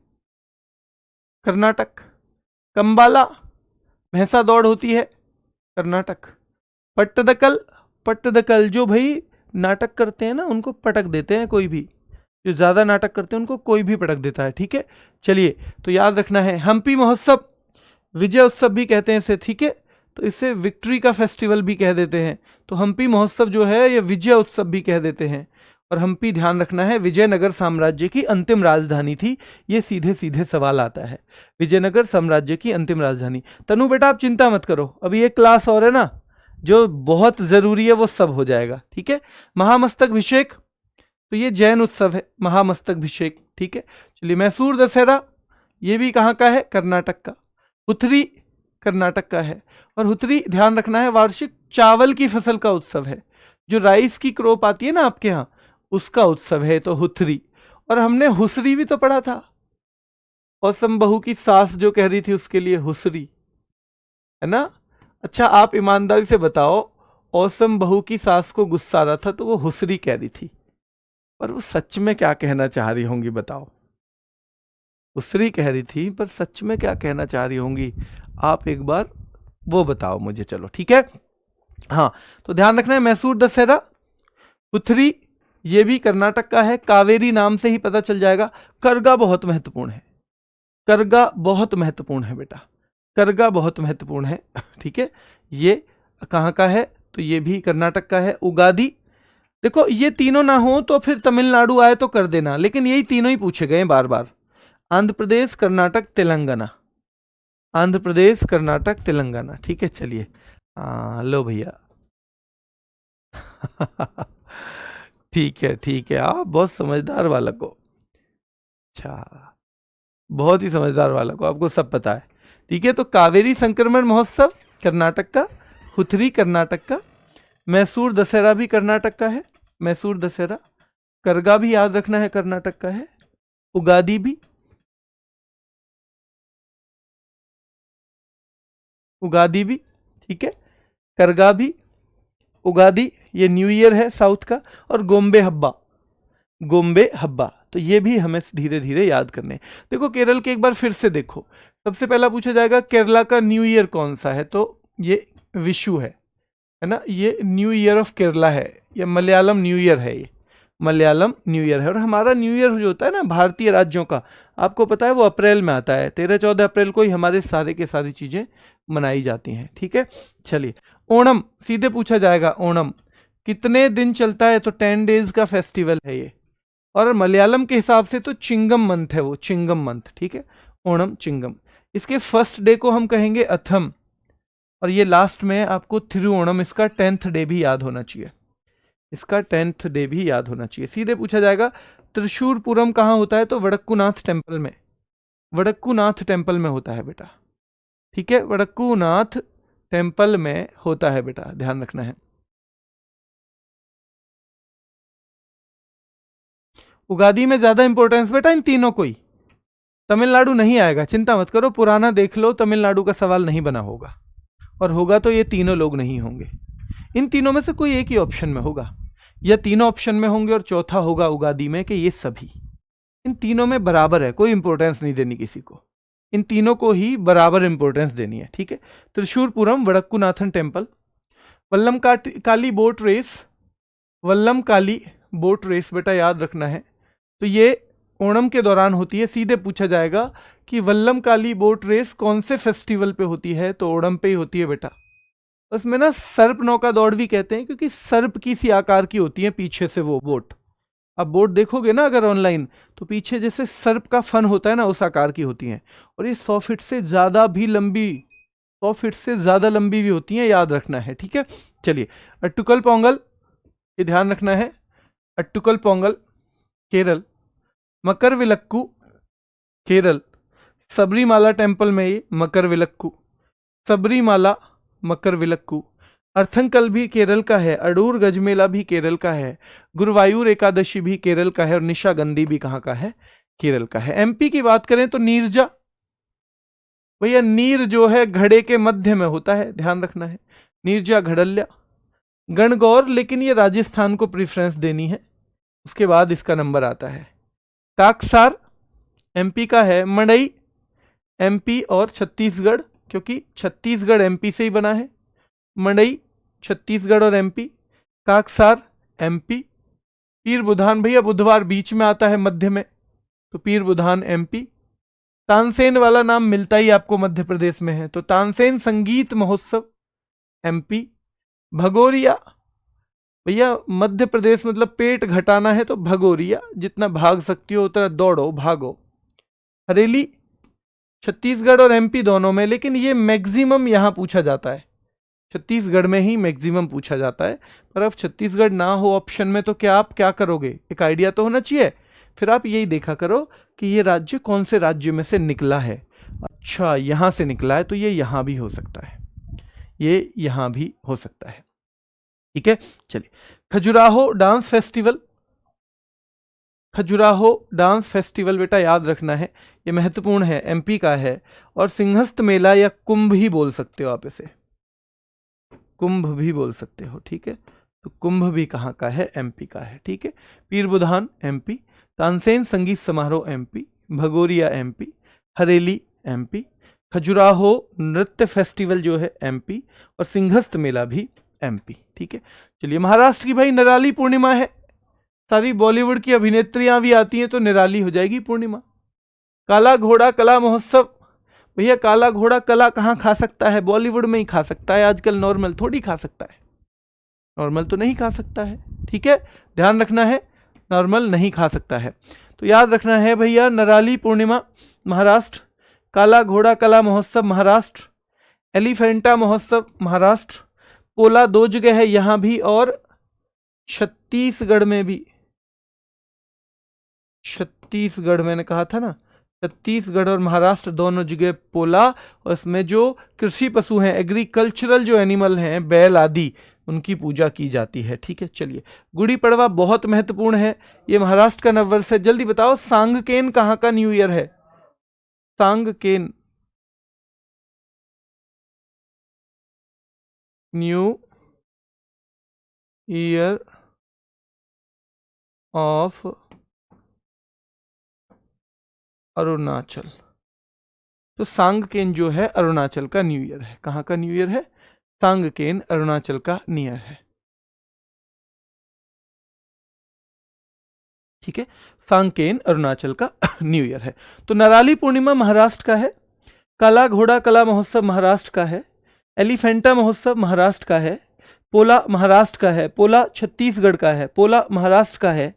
कर्नाटक। कंबाला, भैंसा दौड़ होती है, कर्नाटक। पट्टदकल, पट्टदकल जो भाई नाटक करते हैं ना उनको पटक देते हैं, कोई भी जो ज्यादा नाटक करते हैं उनको कोई भी पटक देता है, ठीक है। चलिए, तो याद रखना है। हम्पी महोत्सव, विजय उत्सव भी कहते हैं इसे, ठीक है। तो इसे विक्ट्री का फेस्टिवल भी कह देते हैं। तो हम्पी महोत्सव जो है ये विजय उत्सव भी कह देते हैं। और हम्पी ध्यान रखना है विजयनगर साम्राज्य की अंतिम राजधानी थी। ये सीधे सीधे सवाल आता है, विजयनगर साम्राज्य की अंतिम राजधानी। तनु बेटा आप चिंता मत करो, अभी एक क्लास और है ना, जो बहुत जरूरी है वो सब हो जाएगा, ठीक है। महामस्तकाभिषेक, तो ये जैन उत्सव है, महामस्तकाभिषेक, ठीक है। चलिए, मैसूर दशहरा, ये भी कहाँ का है? कर्नाटक का। हुथरी कर्नाटक का है। और हुथरी ध्यान रखना है वार्षिक चावल की फसल का उत्सव है, जो राइस की क्रॉप आती है ना आपके यहाँ, उसका उत्सव है, तो हुथरी। और हमने हुसरी भी तो पढ़ा था, औसम बहू की सास जो कह रही थी उसके लिए हुसरी, है ना। अच्छा आप ईमानदारी से बताओ, औसम बहू की सास को गुस्सा आ रहा था तो वो हुसरी कह रही थी, पर वो सच में क्या कहना चाह रही होंगी बताओ? हुसरी कह रही थी, पर सच में क्या कहना चाह रही होंगी? आप एक बार वो बताओ मुझे, चलो ठीक है। हाँ, तो ध्यान रखना है मैसूर दशहरा, हुथरी, ये भी कर्नाटक का है। कावेरी नाम से ही पता चल जाएगा। करगा बहुत महत्वपूर्ण है, करगा बहुत महत्वपूर्ण है बेटा, करगा बहुत महत्वपूर्ण है, ठीक है। ये कहाँ का है? तो ये भी कर्नाटक का है। उगादी, देखो ये तीनों ना हो तो फिर तमिलनाडु आए तो कर देना, लेकिन यही तीनों ही पूछे गए बार बार। आंध्र प्रदेश, कर्नाटक, तेलंगाना, आंध्र प्रदेश, कर्नाटक, तेलंगाना, ठीक है। चलिए, हाँ लो भैया। ठीक है ठीक है, आप बहुत समझदार बालक हो। अच्छा, बहुत ही समझदार बालक हो, आपको सब पता है, ठीक है। तो कावेरी संक्रमण महोत्सव कर्नाटक का, हुथरी कर्नाटक का, मैसूर दशहरा भी कर्नाटक का है, मैसूर दशहरा। करगा भी याद रखना है कर्नाटक का है। उगादी भी, उगादी भी, ठीक है। करगा भी, उगादी, ये न्यू ईयर है साउथ का। और गोम्बे हब्बा, गोम्बे हब्बा, तो ये भी हमें धीरे धीरे याद करने हैं। देखो केरल के एक बार फिर से देखो, सबसे पहला पूछा जाएगा केरला का न्यू ईयर कौन सा है, तो ये विशु है ना, ये न्यू ईयर ऑफ केरला है, ये मलयालम न्यू ईयर है, ये मलयालम न्यू ईयर है। और हमारा न्यू ईयर जो होता है ना भारतीय राज्यों का, आपको पता है वो अप्रैल में आता है, 13-14 अप्रैल को ही हमारे सारे के सारी चीज़ें मनाई जाती हैं, ठीक है। चलिए, ओणम सीधे पूछा जाएगा, ओणम कितने दिन चलता है, तो 10 डेज का फेस्टिवल है ये। और मलयालम के हिसाब से तो चिंगम मंथ है वो, चिंगम मंथ, ठीक है। ओणम चिंगम, इसके फर्स्ट डे को हम कहेंगे अथम, और ये लास्ट में आपको थिरुओणम, इसका 10th डे भी याद होना चाहिए, इसका 10th डे भी याद होना चाहिए। सीधे पूछा जाएगा त्रिशूरपुरम कहाँ होता है, तो वडक्कूनाथ टेम्पल में, वडक्कूनाथ टेम्पल में होता है बेटा, ठीक है। वडक्कूनाथ टेम्पल में होता है बेटा, ध्यान रखना है। उगादी में ज्यादा इंपॉर्टेंस बेटा इन तीनों को ही, तमिलनाडु नहीं आएगा, चिंता मत करो, पुराना देख लो, तमिलनाडु का सवाल नहीं बना होगा, और होगा तो ये तीनों लोग नहीं होंगे, इन तीनों में से कोई एक ही ऑप्शन में होगा, या तीनों ऑप्शन में होंगे और चौथा होगा उगादी में कि ये सभी, इन तीनों में बराबर है, कोई इंपॉर्टेंस नहीं देनी किसी को, इन तीनों को ही बराबर इंपॉर्टेंस देनी है, ठीक है। त्रिशूरपुरम, वडक्कूनाथन टेम्पल, वल्लम काली बोट रेस, वल्लम काली बोट रेस बेटा याद रखना है, तो ये ओणम के दौरान होती है। सीधे पूछा जाएगा कि वल्लम काली बोट रेस कौन से फेस्टिवल पे होती है, तो ओणम पे ही होती है बेटा, उसमें ना सर्प नौका दौड़ भी कहते हैं, क्योंकि सर्प की सी आकार की होती है पीछे से वो बोट। आप बोट देखोगे ना अगर ऑनलाइन, तो पीछे जैसे सर्प का फन होता है ना, उस आकार की होती हैं। और ये 100 फीट से ज़्यादा भी लंबी, 100 फीट से ज़्यादा लंबी भी होती हैं, याद रखना है, ठीक है। चलिए, अट्टुकल पोंगल, ये ध्यान रखना है। अट्टुकल पोंगल केरल, मकरविलक्कू केरल, सबरीमाला टेम्पल में ये मकरविलक्कू, सबरीमाला मकरविलक्कू। अर्थंकल भी केरल का है, अडूर गजमेला भी केरल का है, गुरुवायूर एकादशी भी केरल का है, और निशागंधी भी कहाँ का है? केरल का है। एमपी की बात करें तो नीरजा, भैया नीर जो है घड़े के मध्य में होता है, ध्यान रखना है। नीरजा घड़ल्या। गणगौर, लेकिन ये राजस्थान को प्रेफरेंस देनी है, उसके बाद इसका नंबर आता है। काकसार एमपी का है। मड़ई एमपी और छत्तीसगढ़, क्योंकि छत्तीसगढ़ एमपी से ही बना है। मड़ई छत्तीसगढ़ और एमपी। काकसार एमपी। पीर बुधान, भैया बुधवार बीच में आता है मध्य में, तो पीर बुधान एमपी। तानसेन वाला नाम मिलता ही आपको मध्य प्रदेश में है, तो तानसेन संगीत महोत्सव एमपी। भगोरिया, भैया मध्य प्रदेश, मतलब पेट घटाना है तो भगोरिया, जितना भाग सकती हो उतना दौड़ो भागो। हरेली छत्तीसगढ़ और एमपी दोनों में, लेकिन ये मैक्सिमम यहां पूछा जाता है, छत्तीसगढ़ में ही मैक्सिमम पूछा जाता है। पर अब छत्तीसगढ़ ना हो ऑप्शन में तो क्या आप क्या करोगे? एक आइडिया तो होना चाहिए। फिर आप यही देखा करो कि ये राज्य कौन से राज्य में से निकला है। अच्छा, यहां से निकला है तो ये यहां भी हो सकता है, ये यहां भी हो सकता है, ठीक है। चलिए, Khajuraho dance festival, Khajuraho dance festival बेटा याद रखना है, ये महत्वपूर्ण है, एमपी का है। और सिंहस्थ मेला या कुंभ ही बोल सकते हो आप इसे, कुंभ भी बोल सकते हो, ठीक है। तो कुंभ भी कहाँ का है? एमपी का है, ठीक है। पीर बुधान एमपी, तानसेन संगीत समारोह MP, Bhagoria MP, Hareli MP, Khajuraho नृत्य फेस्टिवल जो है एमपी, और सिंहस्थ मेला भी एमपी, ठीक है। चलिए, महाराष्ट्र की भाई निराली पूर्णिमा है, सारी बॉलीवुड की अभिनेत्रियां भी आती हैं तो निराली हो जाएगी पूर्णिमा। काला घोड़ा कला महोत्सव, भैया काला घोड़ा कला कहाँ खा सकता है? बॉलीवुड में ही खा सकता है आजकल, नॉर्मल थोड़ी खा सकता है, नॉर्मल तो नहीं खा सकता है, ठीक है, ध्यान रखना है, नॉर्मल नहीं खा सकता है। तो याद रखना है भैया, निराली पूर्णिमा महाराष्ट्र, काला घोड़ा कला महोत्सव महाराष्ट्र, एलिफेंटा महोत्सव महाराष्ट्र, पोला 2 जगह है यहां भी, और छत्तीसगढ़ में भी, छत्तीसगढ़ मैंने कहा था ना, छत्तीसगढ़ और महाराष्ट्र दोनों जगह पोला, और इसमें जो कृषि पशु हैं, एग्रीकल्चरल जो एनिमल हैं, बैल आदि, उनकी पूजा की जाती है, ठीक है। चलिए, गुड़ी पड़वा बहुत महत्वपूर्ण है, ये महाराष्ट्र का नववर्ष है। जल्दी बताओ, सांगकेन कहाँ का न्यू ईयर है? Sangken new year of Arunachal, तो सांगकेन जो है अरुणाचल का न्यू ईयर है। कहाँ का न्यू ईयर है? सांगकेन अरुणाचल का न्यू ईयर है, ठीक है। सांगकेन अरुणाचल का न्यू ईयर है। तो नराली पूर्णिमा महाराष्ट्र का है, काला घोड़ा कला महोत्सव महाराष्ट्र का है, एलिफेंटा महोत्सव महाराष्ट्र का है, पोला महाराष्ट्र का है, पोला छत्तीसगढ़ का है, पोला महाराष्ट्र का है,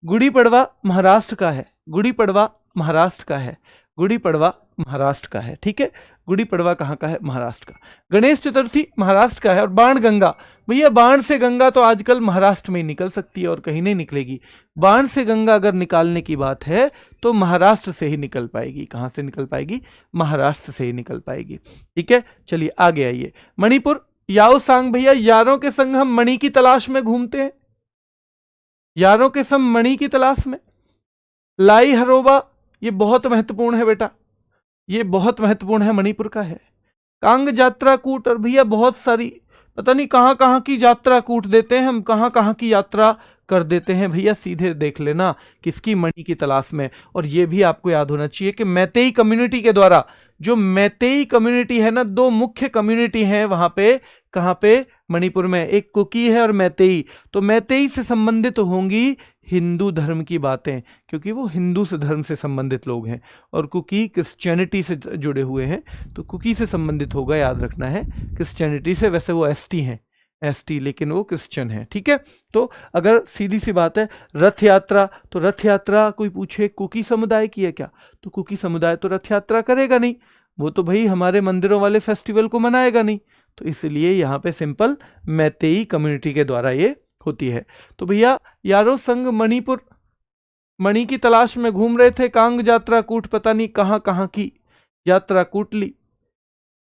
गुड़ी पड़वा महाराष्ट्र का है, गुड़ी पड़वा महाराष्ट्र का है, गुड़ी पड़वा महाराष्ट्र का है, ठीक है। गुड़ी पड़वा कहाँ का है? महाराष्ट्र का। गणेश चतुर्थी महाराष्ट्र का है। और बाण गंगा, भैया बाण से गंगा तो आजकल महाराष्ट्र में ही निकल सकती है और कहीं नहीं निकलेगी। बाण से गंगा अगर निकालने की बात है तो महाराष्ट्र से ही निकल पाएगी। कहाँ से निकल पाएगी? महाराष्ट्र से ही निकल पाएगी, ठीक है। चलिए आगे आइए। मणिपुर याओ सांग, भैया यारों के संग हम मणि की तलाश में घूमते हैं, यारों के संग मणि की तलाश में। लाई हरोबा, ये बहुत महत्वपूर्ण है बेटा, ये बहुत महत्वपूर्ण है, मणिपुर का है। कांग यात्रा कूट, और भैया बहुत सारी, पता नहीं कहाँ कहाँ की यात्रा कूट देते हैं हम, कहाँ कहाँ की यात्रा कर देते हैं भैया, सीधे देख लेना किसकी? मणि की तलाश में। और ये भी आपको याद होना चाहिए कि मैतेई कम्युनिटी के द्वारा, जो मैतेई कम्युनिटी है ना, 2 मुख्य कम्युनिटी हैं वहां पे, कहाँ पे? मणिपुर में, एक कुकी है और मैतेई। तो मैतेई से संबंधित होंगी हिंदू धर्म की बातें, क्योंकि वो हिंदू से धर्म से संबंधित लोग हैं, और कुकी क्रिश्चियनिटी से जुड़े हुए हैं, तो कुकी से संबंधित होगा, याद रखना है, क्रिश्चियनिटी से। वैसे वो एसटी हैं, एसटी, लेकिन वो क्रिश्चियन है, ठीक है। तो अगर सीधी सी बात है, रथ यात्रा, तो रथ यात्रा कोई पूछे कुकी समुदाय की है क्या, तो कुकी समुदाय तो रथ यात्रा करेगा नहीं, वो तो भाई हमारे मंदिरों वाले फेस्टिवल को मनाएगा नहीं, तो इसलिए यहाँ पे सिंपल मैतेई कम्युनिटी के द्वारा ये होती है। तो भैया यारो संग मणिपुर, मणि की तलाश में घूम रहे थे, कांग यात्रा कूट पता नहीं कहाँ कहाँ की यात्रा कूट ली,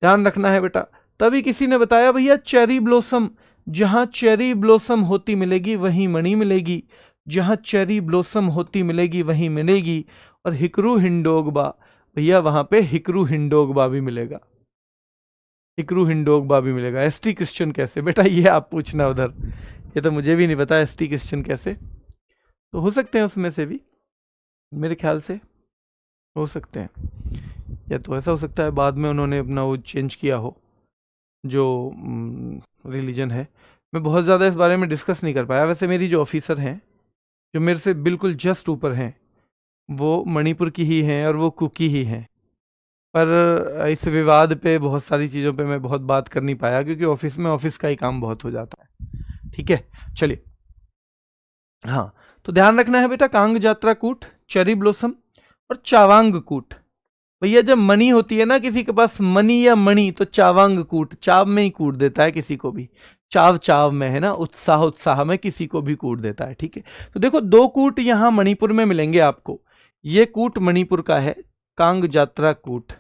ध्यान रखना है बेटा। तभी किसी ने बताया भैया चेरी ब्लॉसम, जहां चेरी ब्लॉसम होती मिलेगी वहीं मणि मिलेगी, जहां चेरी ब्लॉसम होती मिलेगी वहीं मिलेगी। और हिकरू हिंडोगबा, भैया वहां पे हिकरू हिंडोगबा भी मिलेगा, हिकरू हिंडोगबा भी मिलेगा। एसटी क्रिश्चियन कैसे बेटा, ये आप पूछना उधर, ये तो मुझे भी नहीं पता एसटी क्रिश्चियन कैसे। तो हो सकते हैं उसमें से भी, मेरे ख्याल से हो सकते हैं, या तो ऐसा हो सकता है बाद में उन्होंने अपना वो चेंज किया हो जो रिलीजन है। मैं बहुत ज़्यादा इस बारे में डिस्कस नहीं कर पाया। वैसे मेरी जो ऑफिसर हैं, जो मेरे से बिल्कुल जस्ट ऊपर हैं, वो मणिपुर की ही हैं और वो कुकी ही हैं, पर इस विवाद पे, बहुत सारी चीज़ों पे मैं बहुत बात कर नहीं पाया, क्योंकि ऑफिस में ऑफिस का ही काम बहुत हो जाता है, ठीक है। चलिए, हाँ, तो ध्यान रखना है बेटा, कांग यात्रा कूट, चेरी ब्लॉसम और चावांग कूट। भैया जब मनी होती है ना किसी के पास, मनी या मणि, तो चावांग कूट, चाव में ही कूट देता है किसी को भी, चाव चाव में है ना, उत्साह उत्साह में किसी को भी कूट देता है, ठीक है। तो देखो दो कूट यहां मणिपुर में मिलेंगे आपको, ये कूट मणिपुर का है, कांग यात्रा कूट,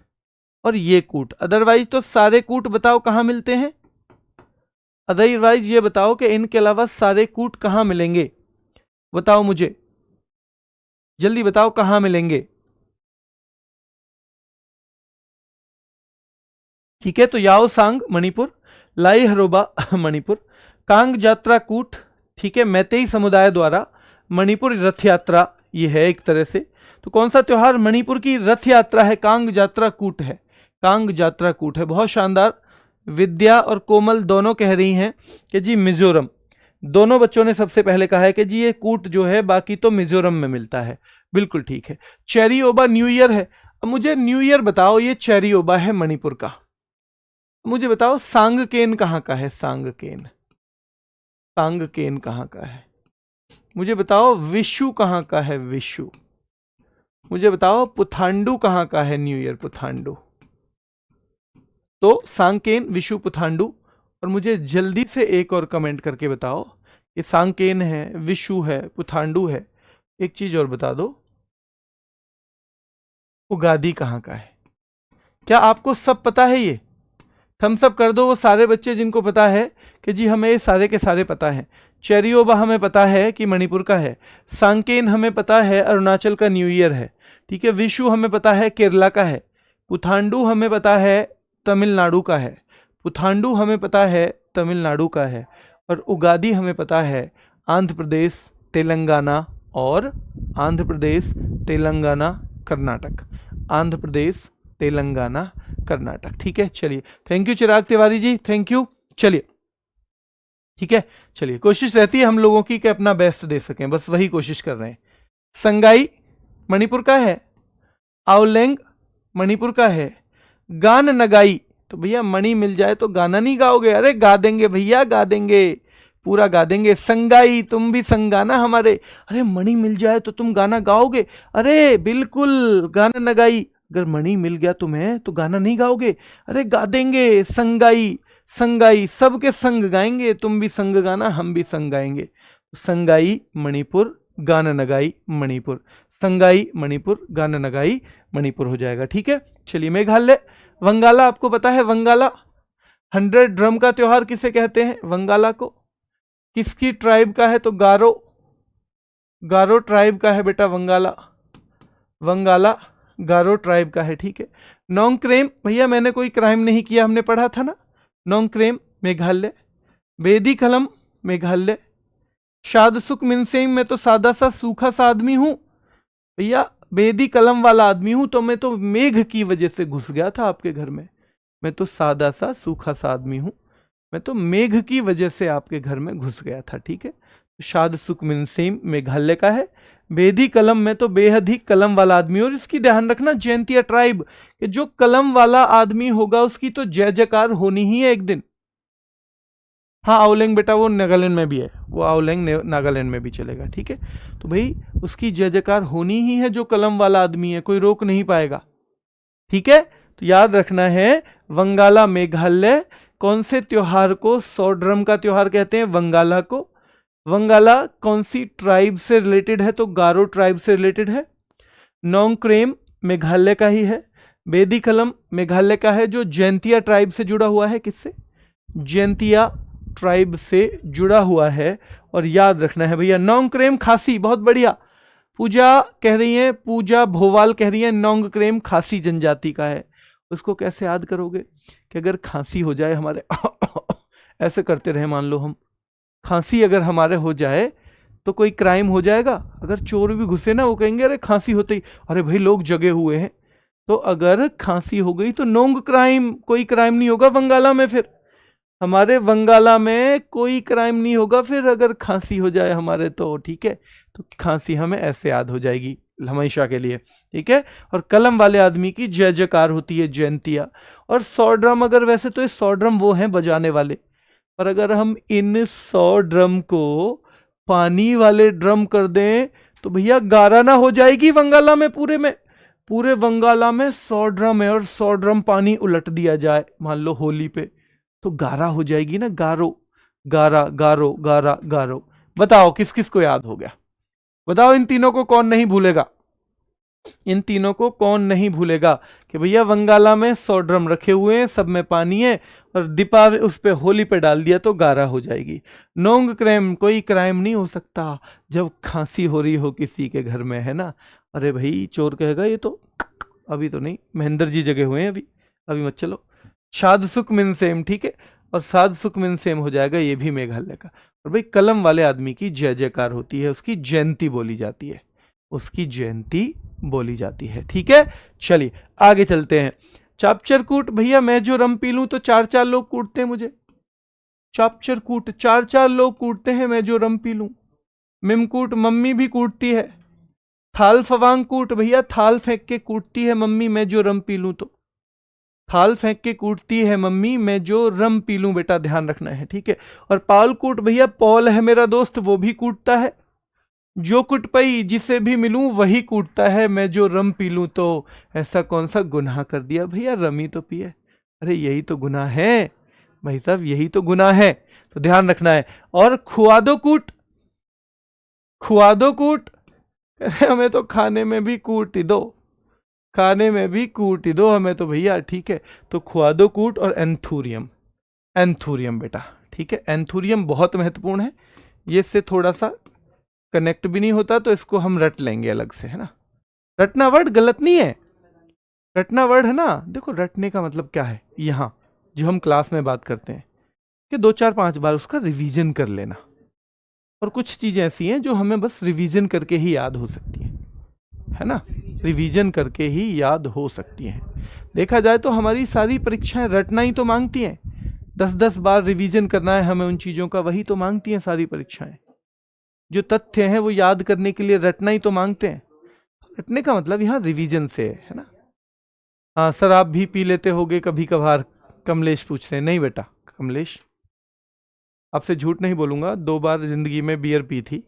और ये कूट। अदरवाइज तो सारे कूट बताओ कहां मिलते हैं, अदरवाइज ये बताओ कि इनके अलावा सारे कूट कहां मिलेंगे, बताओ मुझे, जल्दी बताओ कहां मिलेंगे। ठीक है, तो याओ सांग मणिपुर, लाई हरोबा मणिपुर, कांग यात्रा कूट, ठीक है, मैतेई समुदाय द्वारा मणिपुर रथ यात्रा, ये है एक तरह से। तो कौन सा त्योहार मणिपुर की रथ यात्रा है, कांग यात्रा कूट है, कांग यात्रा कूट है। बहुत शानदार, विद्या और कोमल दोनों कह रही हैं कि जी मिजोरम, दोनों बच्चों ने सबसे पहले कहा है कि जी ये कूट जो है बाकी तो मिजोरम में मिलता है, बिल्कुल ठीक है। चेरी ओबा न्यू ईयर है। अब मुझे न्यू ईयर बताओ, ये चेरी ओबा है मणिपुर का। मुझे बताओ सांगकेन कहाँ का है, सांगकेन, सांगकेन कहाँ का है। मुझे बताओ विशु कहाँ का है, विशु। मुझे बताओ पुथांडू कहाँ का है, न्यू ईयर पुथांडू। तो सांगकेन, विशु, पुथांडू। और मुझे जल्दी से एक और कमेंट करके बताओ, ये सांगकेन है, विशु है, पुथांडू है, एक चीज और बता दो, उगादी कहाँ का है। क्या आपको सब पता है ये? थम्स अप कर दो वो सारे बच्चे जिनको पता है कि जी हमें ये सारे के सारे पता है। चेरियोबा हमें पता है कि मणिपुर का है, सांकेन हमें पता है अरुणाचल का न्यू ईयर है, ठीक है, विशु हमें पता है केरला का है, पुथांडू हमें पता है तमिलनाडु का है, पुथांडू हमें पता है तमिलनाडु का है, और उगादी हमें पता है आंध्र प्रदेश, तेलंगाना, और आंध्र प्रदेश, तेलंगाना, कर्नाटक, आंध्र प्रदेश, तेलंगाना, कर्नाटक, ठीक है। चलिए, thank you Chirag Tiwari ji, thank you. चलिए, ठीक है, चलिए, कोशिश रहती है हम लोगों की कि अपना बेस्ट दे सकें, बस वही कोशिश कर रहे हैं। संगाई मणिपुर का है, आओलेंग मणिपुर का है, गान नगाई, तो भैया मणि मिल जाए तो गाना नहीं गाओगे? अरे गा देंगे भैया, गा देंगे, पूरा गा देंगे। संगाई, तुम भी संगाना हमारे, अरे मणि मिल जाए तो तुम गाना गाओगे? अरे बिल्कुल, गाना नगाई, अगर मणि मिल गया तुम्हें तो गाना नहीं गाओगे? अरे गा देंगे। संगाई, संगाई, सबके संग गाएंगे, तुम भी संग गाना, हम भी संग गाएंगे। संगाई मणिपुर, गाना नगाई मणिपुर, संगाई मणिपुर, गाना नगाई मणिपुर हो जाएगा, ठीक है। चलिए, मेघालय, वंगाला आपको पता है, वंगाला 100 ड्रम का त्योहार किसे कहते हैं, वंगाला को? किसकी ट्राइब का है? तो गारो, गारो ट्राइब का है बेटा वंगाला, वंगाला गारो ट्राइब का है, ठीक है। नोंगक्रेम, भैया मैंने कोई क्राइम नहीं किया, हमने पढ़ा था ना। नोंगक्रेम मेघालय, बेदी कलम मेघालय, शादसुक मिनसेंग, मैं तो सादा सा सूखा सा आदमी हूं भैया, बेदी कलम वाला आदमी हूं, तो मैं तो मेघ की वजह से घुस गया था आपके घर में, मैं तो सादा सा सूखा सा आदमी हूं, मैं तो मेघ की वजह से आपके घर में घुस गया था, ठीक है। शाद सुख मिनसेम मेघालय का है। बेदी कलम में तो बेहद ही कलम वाला आदमी, और इसकी ध्यान रखना जयंतिया ट्राइब कि जो कलम वाला आदमी होगा उसकी तो जय जयकार होनी ही है एक दिन। हाँ आवलेंग बेटा वो नागालैंड में भी है, वो आवलेंग नागालैंड में भी चलेगा, ठीक है। तो भाई उसकी जय जयकार होनी ही है, जो कलम वाला आदमी है कोई रोक नहीं पाएगा, ठीक है। तो याद रखना है वंगाला मेघालय। कौन से त्योहार को सोड्रम का त्योहार कहते हैं? वंगाला को। वंगाला कौन सी ट्राइब से रिलेटेड है? तो गारो ट्राइब से रिलेटेड है। नोंगक्रेम मेघालय का ही है। बेदी कलम मेघालय का है, जो जयंतिया ट्राइब से जुड़ा हुआ है। किससे? जयंतिया ट्राइब से जुड़ा हुआ है। और याद रखना है भैया नोंगक्रेम खासी, बहुत बढ़िया। पूजा कह रही है, पूजा भोवाल कह रही है नोंगक्रेम खासी जनजाति का है। उसको कैसे याद करोगे कि अगर खांसी हो जाए हमारे ऐसे करते रहे, मान लो हम खांसी अगर हमारे हो जाए तो कोई क्राइम हो जाएगा। अगर चोर भी घुसे ना, वो कहेंगे अरे खांसी होते ही अरे भाई लोग जगे हुए हैं। तो अगर खांसी हो गई तो नोंग क्राइम, कोई क्राइम नहीं होगा वंगाला में। फिर हमारे वंगाला में कोई क्राइम नहीं होगा फिर अगर खांसी हो जाए हमारे तो, ठीक है। तो खांसी हमें ऐसे याद हो जाएगी हमेशा के लिए, ठीक है। और कलम वाले आदमी की जय जयकार होती है जयंतिया। और 100 ड्रम, अगर वैसे तो ये 100 ड्रम वो हैं बजाने वाले, पर अगर हम इन 100 ड्रम को पानी वाले ड्रम कर दें तो भैया गारा ना हो जाएगी वंगाला में। पूरे वंगाला में 100 ड्रम है और 100 ड्रम पानी उलट दिया जाए मान लो होली पे, तो गारा हो जाएगी ना। गारो, गारा, गारो, गारा, गारो। बताओ किस किस को याद हो गया? बताओ इन तीनों को कौन नहीं भूलेगा? इन तीनों को कौन नहीं भूलेगा कि भैया वंगाला में 100 ड्रम रखे हुए हैं, सब में पानी है, और दीपा उस पे होली पे डाल दिया तो गारा हो जाएगी। नोंग क्राइम, कोई क्राइम नहीं हो सकता जब खांसी हो रही हो किसी के घर में, है ना। अरे भाई चोर कहेगा ये तो अभी तो नहीं, महेंद्र जी जगे हुए हैं अभी मत चलो। शाद सुख मिनसेम, ठीक है। और साध सुख मिनसेम हो जाएगा ये भी मेघालय का। और भाई कलम वाले आदमी की जय जयकार होती है, उसकी जयंती बोली जाती है, उसकी जयंती बोली जाती है, ठीक है। चलिए आगे चलते हैं। चापचर कूट, भैया मैं जो रम पी लूं तो 4-4 लोग कूटते हैं मुझे। चापचर कूट 4-4 लोग कूटते हैं मैं जो रम पी लूं। मिमकूट, मम्मी भी कूटती है। थाल फवांग कूट, भैया थाल फेंक के कूटती है मम्मी मैं जो रम पी लूं तो। थाल फेंक के कूटती है मम्मी मैं जो रम पी लूं, बेटा ध्यान रखना है, ठीक है। और पाल कूट, भैया पॉल है मेरा दोस्त, वो भी कूटता है। जो कुट पई, जिसे भी मिलूं वही कूटता है मैं जो रम पी लूं तो। ऐसा कौन सा गुनाह कर दिया भैया, रमी तो पिए। अरे यही तो गुनाह है भाई साहब, यही तो गुनाह है, तो ध्यान रखना है। और खुआदो कूट, खुआदो कूट हमें तो खाने में भी कूट ही दो, खाने में भी कूट ही दो हमें तो भैया, ठीक है। तो खुआदो कूट और एंथूरियम, एंथूरियम बेटा, ठीक है। एंथूरियम बहुत महत्वपूर्ण है, ये इससे थोड़ा सा कनेक्ट भी नहीं होता तो इसको हम रट लेंगे अलग से, है ना। रटना वर्ड गलत नहीं है, रटना वर्ड है ना। देखो रटने का मतलब क्या है, यहाँ जो हम क्लास में बात करते हैं कि 2-4-5 बार उसका रिवीजन कर लेना। और कुछ चीजें ऐसी हैं जो हमें बस रिवीजन करके ही याद हो सकती हैं, है ना, रिवीजन करके ही याद हो सकती हैं। देखा जाए तो हमारी सारी परीक्षाएं रटना ही तो मांगती हैं, 10-10 बार रिवीजन करना है हमें उन चीजों का, वही तो मांगती हैं सारी परीक्षाएं। जो तथ्य हैं वो याद करने के लिए रटना ही तो मांगते हैं। रटने का मतलब यहाँ रिवीजन से है ना। हाँ सर आप भी पी लेते होगे कभी कभार, कमलेश पूछ रहे हैं। नहीं बेटा कमलेश, आपसे झूठ नहीं बोलूंगा, 2 बार जिंदगी में बियर पी थी,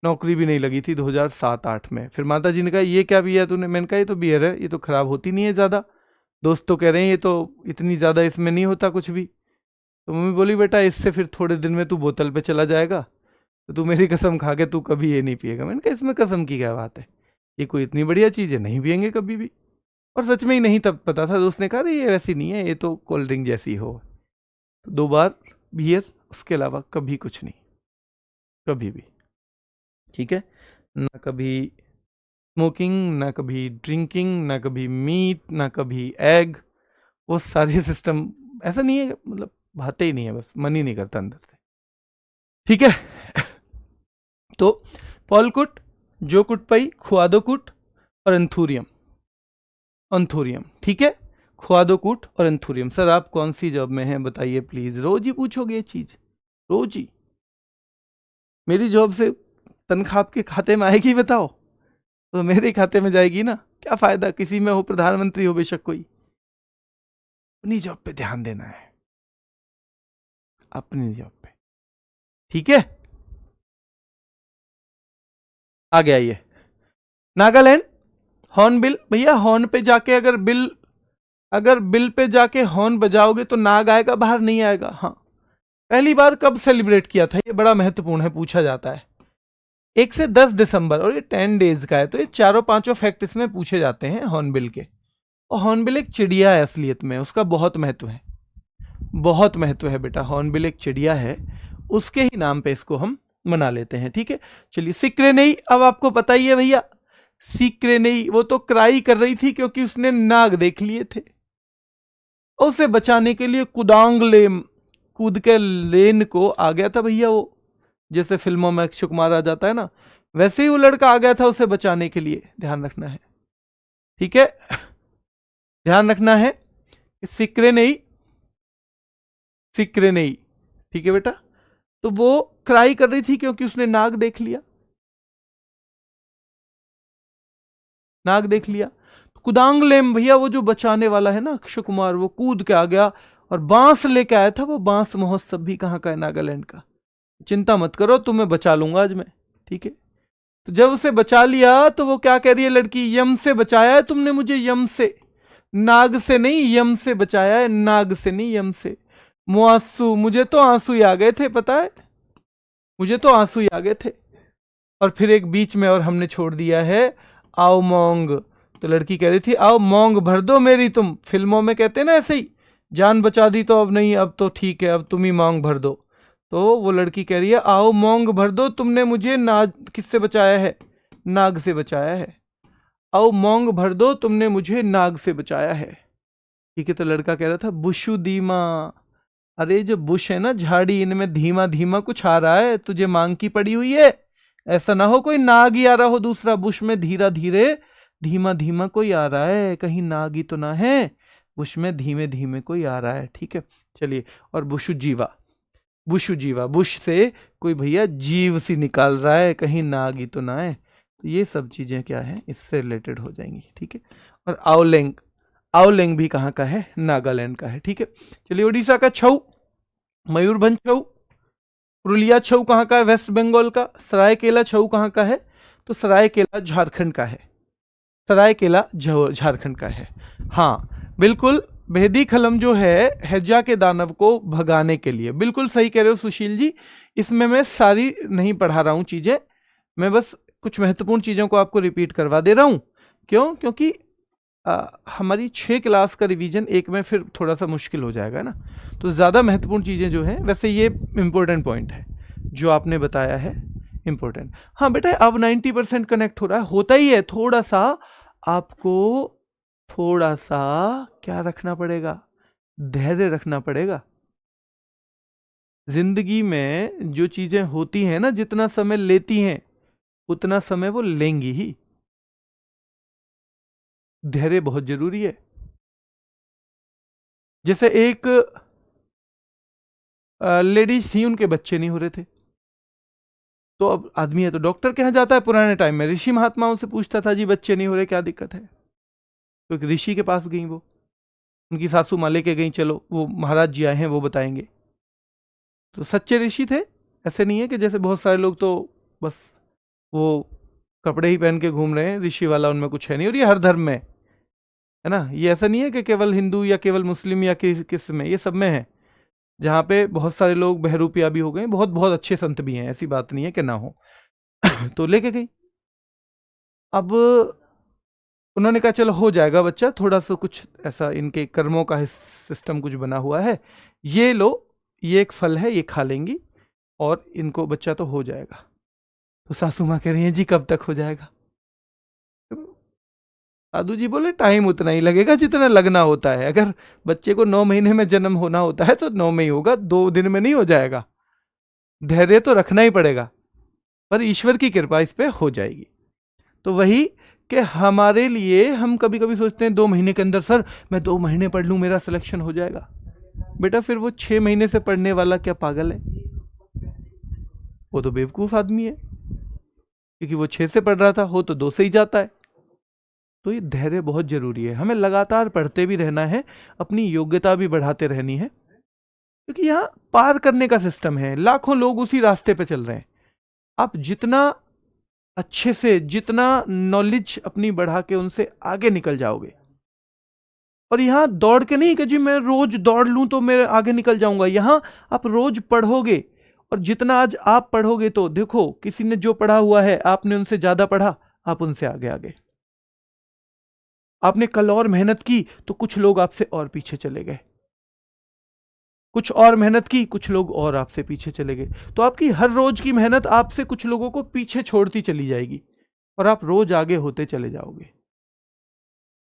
नौकरी भी नहीं लगी थी 2007-8 में। फिर माता जी ने कहा ये क्या पिया तूने, मैंने कहा ये तो बियर है, ये तो खराब होती नहीं है ज़्यादा। दोस्त तो कह रहे हैं ये तो इतनी ज़्यादा इसमें नहीं होता कुछ भी। तो मम्मी बोली बेटा इससे फिर थोड़े दिन में तू बोतल पे चला जाएगा, तो तू मेरी कसम खा के तू कभी ये नहीं पिएगा। मैंने कहा इसमें कसम की क्या बात है, ये कोई इतनी बढ़िया चीज़ है, नहीं पियेंगे कभी भी। और सच में ही नहीं तब पता था, दोस्त ने कहा ये वैसी नहीं है, ये तो कोल्ड ड्रिंक जैसी हो। तो 2 बार बियर, उसके अलावा कभी कुछ नहीं, कभी भी, ठीक है ना। कभी स्मोकिंग, ना कभी ड्रिंकिंग, ना कभी मीट, ना कभी एग, वो सारे सिस्टम ऐसा नहीं है, मतलब भाते ही नहीं है, बस मन ही नहीं करता अंदर से, ठीक है। तो पॉलकुट, जो कुट पई, खुआदो कुट और एंथूरियम, अंथूरियम, ठीक है। ख्वादोकूट और एंथुरियम। सर आप कौन सी जॉब में हैं बताइए प्लीज, रोज ही पूछोगे ये चीज, रोज ही। मेरी जॉब से तनख्वाह आपके खाते में आएगी बताओ, तो मेरे खाते में जाएगी ना, क्या फायदा, किसी में हो, प्रधानमंत्री हो बेशक कोई। अपनी जॉब पे ध्यान देना है, अपनी जॉब पे, ठीक है। आगे आइए, नागालैंड हॉर्नबिल। भैया हॉर्न पे जाके अगर बिल पे जाके हॉर्न बजाओगे तो नाग आएगा, बाहर नहीं आएगा। हाँ, पहली बार कब सेलिब्रेट किया था, ये बड़ा महत्वपूर्ण है, पूछा जाता है। 1 से 10 दिसंबर, और ये 10 डेज का है, तो ये चारों पांचों फैक्ट इसमें पूछे जाते हैं हॉर्नबिल के। और हॉर्नबिल एक चिड़िया है असलियत में, उसका बहुत महत्व है, बहुत महत्व है बेटा। हॉर्नबिल एक चिड़िया है, उसके ही नाम पे इसको हम मना लेते हैं, ठीक है। चलिए सिक्रेनेई, अब आपको पता ही है भैया, सिक्रेनेई वो तो क्राई कर रही थी क्योंकि उसने नाग देख लिए थे, उसे बचाने के लिए कुदांगलेम, कूद के लेन को आ गया था भैया वो, जैसे फिल्मों में अक्षय कुमार आ जाता है ना, वैसे ही वो लड़का आ गया था उसे बचाने के लिए। ध्यान रखना है, ठीक है, ध्यान रखना है। सिक्रेनेई, सिक्रेनेई, ठीक है बेटा। तो वो क्राई कर रही थी क्योंकि उसने नाग देख लिया, नाग देख लिया। कुदांगलेम भैया वो जो बचाने वाला है ना अक्षय कुमार, वो कूद के आ गया और बांस लेके आया था। वो बांस महोत्सव भी कहाँ का है, नागालैंड का। चिंता मत करो, तुम्हें बचा लूंगा आज मैं, ठीक है। तो जब उसे बचा लिया तो वो क्या कह रही है लड़की, यम से बचाया है तुमने मुझे, यम से, नाग से नहीं, यम से बचाया है, नाग से नहीं, यम से। मुआसू, मुझे तो आंसू ही आ गए थे, पता है, मुझे तो आंसू ही आ गए थे। और फिर एक बीच में और हमने छोड़ दिया है, आओ मोंग। तो लड़की कह रही थी आओ मोंग भर दो मेरी, तुम फिल्मों में कहते हैं ना ऐसे ही, जान बचा दी तो अब नहीं, अब तो ठीक है, अब तुम ही मोंग भर दो। तो वो लड़की कह रही है आओ मोंग भर दो, तुमने मुझे नाग किससे बचाया है, नाग से बचाया है। आओ मोंग भर दो, तुमने मुझे नाग से बचाया है, ठीक है। तो लड़का कह रहा था बुशु धीमा, अरे जो बुश है ना झाड़ी, इनमें धीमा धीमा कुछ आ रहा है, तुझे मांग की पड़ी हुई है, ऐसा ना हो कोई नाग ही आ रहा हो दूसरा, बुश में धीरा धीरे धीमा धीमा कोई आ रहा है, कहीं नाग ही तो ना है, बुश में धीमे धीमे कोई आ रहा है, ठीक है। चलिए, और बुशु जीवा, बुशु जीवा, बुश से कोई भैया जीव सी निकाल रहा है, कहीं नाग ही तो ना है। तो ये सब चीजें क्या है, इससे रिलेटेड हो जाएंगी, ठीक है। और आओलेंग, आओलेंग भी कहाँ का है, नागालैंड का है, ठीक है। चलिए, उड़ीसा का छऊ, मयूरभंज छऊ। पुरुलिया छऊ कहाँ का है, वेस्ट बंगाल का। सरायकेला छऊ कहाँ का है, तो सरायकेला झारखंड का है, सरायकेला झारखंड का है। हाँ बिल्कुल, भेदी खलम जो है हैजा के दानव को भगाने के लिए, बिल्कुल सही कह रहे हो सुशील जी। इसमें मैं सारी नहीं पढ़ा रहा हूँ चीजें, मैं बस कुछ महत्वपूर्ण चीजों को आपको रिपीट करवा दे रहा हूँ। क्यों, क्योंकि हमारी 6 क्लास का रिवीजन एक में फिर थोड़ा सा मुश्किल हो जाएगा ना, तो ज़्यादा महत्वपूर्ण चीज़ें जो हैं, वैसे ये इंपॉर्टेंट पॉइंट है जो आपने बताया है, इंपॉर्टेंट। हाँ बेटा, अब 90% कनेक्ट हो रहा है, होता ही है, थोड़ा सा आपको, थोड़ा सा क्या रखना पड़ेगा, धैर्य रखना पड़ेगा। जिंदगी में जो चीज़ें होती हैं ना, जितना समय लेती हैं उतना समय वो लेंगी ही, धैर्य बहुत जरूरी है। जैसे एक लेडीज थी, उनके बच्चे नहीं हो रहे थे, तो अब आदमी है तो डॉक्टर के यहाँ जाता है, पुराने टाइम में ऋषि महात्माओं से पूछता था जी बच्चे नहीं हो रहे क्या दिक्कत है, तो एक ऋषि के पास गई, वो उनकी सासू माँ लेके गई, चलो वो महाराज जी आए हैं वो बताएंगे। तो सच्चे ऋषि थे, ऐसे नहीं है कि जैसे बहुत सारे लोग तो बस वो कपड़े ही पहन के घूम रहे हैं, ऋषि वाला उनमें कुछ है नहीं। और ये हर धर्म में है ना, ये ऐसा नहीं है कि केवल हिंदू या केवल मुस्लिम या किस में, ये सब में है। जहाँ पे बहुत सारे लोग बहरूपिया भी हो गए, बहुत बहुत अच्छे संत भी हैं, ऐसी बात नहीं है कि ना हो। तो लेके गई, अब उन्होंने कहा चलो हो जाएगा बच्चा, थोड़ा सा कुछ ऐसा इनके कर्मों का सिस्टम कुछ बना हुआ है, ये लो, ये एक फल है, ये खा लेंगी और इनको बच्चा तो हो जाएगा। तो सासू माँ कह रही हैं जी कब तक हो जाएगा। साधु जी बोले टाइम उतना ही लगेगा जितना लगना होता है, अगर बच्चे को 9 महीने में जन्म होना होता है तो 9 में ही होगा, 2 दिन में नहीं हो जाएगा। धैर्य तो रखना ही पड़ेगा, पर ईश्वर की कृपा इस पे हो जाएगी। तो वही कि हमारे लिए हम कभी कभी सोचते हैं 2 महीने के अंदर सर मैं 2 महीने पढ़ लूँ मेरा सिलेक्शन हो जाएगा। बेटा फिर वो 6 महीने से पढ़ने वाला क्या पागल है? वो तो बेवकूफ़ आदमी है, क्योंकि वो 6 से पढ़ रहा था, हो तो 2 से ही जाता है। तो ये धैर्य बहुत जरूरी है, हमें लगातार पढ़ते भी रहना है, अपनी योग्यता भी बढ़ाते रहनी है, क्योंकि यहाँ पार करने का सिस्टम है, लाखों लोग उसी रास्ते पे चल रहे हैं। आप जितना अच्छे से, जितना नॉलेज अपनी बढ़ा के उनसे आगे निकल जाओगे, और यहाँ दौड़ के नहीं कि जी मैं रोज दौड़ लूं तो मैं आगे निकल जाऊंगा, यहाँ आप रोज पढ़ोगे, और जितना आज आप पढ़ोगे तो देखो किसी ने जो पढ़ा हुआ है आपने उनसे ज्यादा पढ़ा, आप उनसे आगे आगे। आपने कल और मेहनत की तो कुछ लोग आपसे और पीछे चले गए, कुछ और मेहनत की कुछ लोग और आपसे पीछे चले गए, तो आपकी हर रोज की मेहनत आपसे कुछ लोगों को पीछे छोड़ती चली जाएगी, और आप रोज आगे होते चले जाओगे।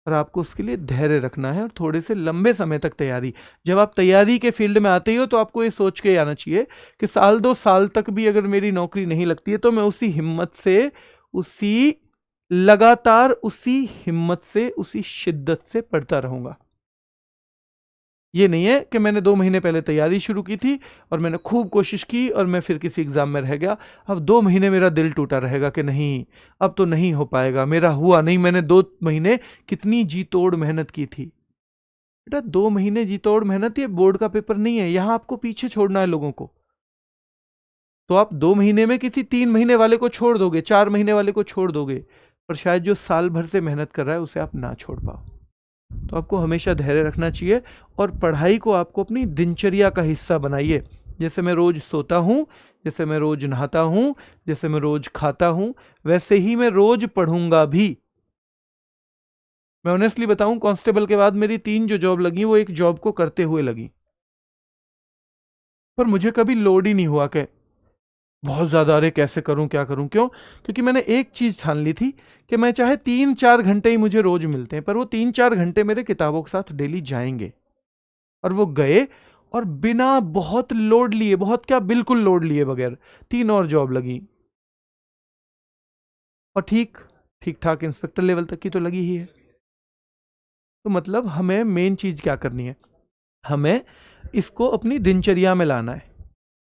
और आपको उसके लिए धैर्य रखना है, और थोड़े से लंबे समय तक तैयारी। जब आप तैयारी के फील्ड में आते हो तो आपको ये सोच के आना चाहिए कि 1-2 साल तक भी अगर मेरी नौकरी नहीं लगती है तो मैं उसी हिम्मत से, उसी लगातार, उसी हिम्मत से, उसी शिद्दत से पढ़ता रहूंगा। ये नहीं है कि मैंने 2 महीने पहले तैयारी शुरू की थी और मैंने खूब कोशिश की और मैं फिर किसी एग्जाम में रह गया, अब 2 महीने मेरा दिल टूटा रहेगा कि नहीं अब तो नहीं हो पाएगा, मेरा हुआ नहीं, मैंने 2 महीने कितनी जी तोड़ मेहनत की थी। बेटा 2 महीने जी तोड़ मेहनत, ये बोर्ड का पेपर नहीं है, यहां आपको पीछे छोड़ना है लोगों को। तो आप 2 महीने में किसी 3 महीने वाले को छोड़ दोगे, 4 महीने वाले को छोड़ दोगे, पर शायद जो साल भर से मेहनत कर रहा है उसे आप ना छोड़ पाओ। तो आपको हमेशा धैर्य रखना चाहिए, और पढ़ाई को आपको अपनी दिनचर्या का हिस्सा बनाइए। जैसे मैं रोज सोता हूं, जैसे मैं रोज नहाता हूं, जैसे मैं रोज खाता हूं, वैसे ही मैं रोज पढ़ूंगा भी। मैं ऑनेस्टली बताऊं, कांस्टेबल के बाद मेरी 3 जो जॉब लगी वो एक जॉब को करते हुए लगी, पर मुझे कभी लोड ही नहीं हुआ कि बहुत ज्यादा अरे कैसे करूं क्या करूं। क्यों? क्योंकि मैंने एक चीज ठान ली थी कि मैं चाहे 3-4 घंटे ही मुझे रोज मिलते हैं, पर वो 3-4 घंटे मेरे किताबों के साथ डेली जाएंगे। और वो गए, और बिना बहुत लोड लिए, बहुत क्या बिल्कुल लोड लिए बगैर 3 और जॉब लगी, और ठीक ठीक ठाक इंस्पेक्टर लेवल तक की तो लगी ही है। तो मतलब हमें मेन चीज क्या करनी है, हमें इसको अपनी दिनचर्या में लाना है।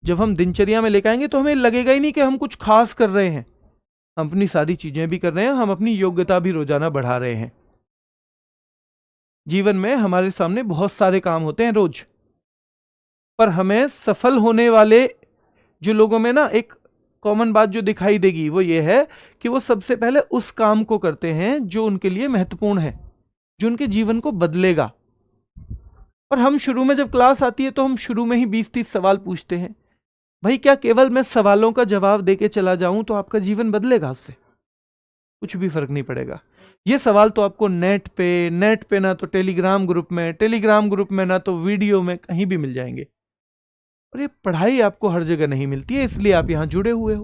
जब हम दिनचर्या में लेकर आएंगे तो हमें लगेगा ही नहीं कि हम कुछ खास कर रहे हैं, हम अपनी सारी चीजें भी कर रहे हैं, हम अपनी योग्यता भी रोजाना बढ़ा रहे हैं। जीवन में हमारे सामने बहुत सारे काम होते हैं रोज, पर हमें सफल होने वाले जो लोगों में ना एक कॉमन बात जो दिखाई देगी वो ये है कि वो सबसे पहले उस काम को करते हैं जो उनके लिए महत्वपूर्ण है, जो उनके जीवन को बदलेगा। और हम शुरू में जब क्लास आती है तो हम शुरू में ही 20-30 सवाल पूछते हैं। भाई क्या केवल मैं सवालों का जवाब देके चला जाऊं तो आपका जीवन बदलेगा? उससे कुछ भी फर्क नहीं पड़ेगा। ये सवाल तो आपको नेट पे ना तो टेलीग्राम ग्रुप में ना तो वीडियो में कहीं भी मिल जाएंगे, और ये पढ़ाई आपको हर जगह नहीं मिलती है, इसलिए आप यहां जुड़े हुए हो।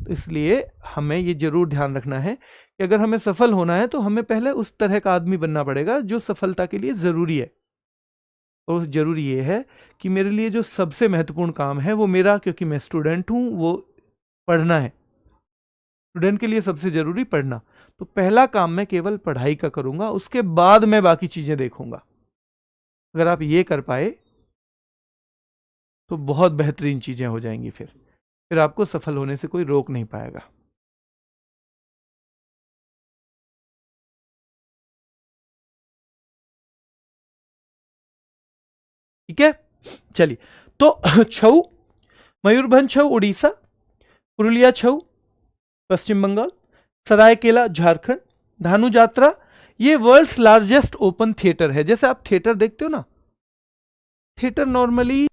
तो इसलिए हमें ये जरूर ध्यान रखना है कि अगर हमें सफल होना है तो हमें पहले उस तरह का आदमी बनना पड़ेगा जो सफलता के लिए जरूरी है। और जरूरी ये है कि मेरे लिए जो सबसे महत्वपूर्ण काम है वो मेरा, क्योंकि मैं स्टूडेंट हूं, वो पढ़ना है। स्टूडेंट के लिए सबसे जरूरी पढ़ना, तो पहला काम मैं केवल पढ़ाई का करूंगा, उसके बाद मैं बाकी चीजें देखूंगा। अगर आप ये कर पाए तो बहुत बेहतरीन चीजें हो जाएंगी, फिर आपको सफल होने से कोई रोक नहीं पाएगा। ठीक है, चलिए। तो छऊ, मयूरभंज छऊ उड़ीसा, पुरुलिया छऊ पश्चिम बंगाल, सरायकेला झारखंड, धानु यात्रा ये वर्ल्ड्स लार्जेस्ट ओपन थिएटर है। जैसे आप थिएटर देखते हो ना, थिएटर नॉर्मली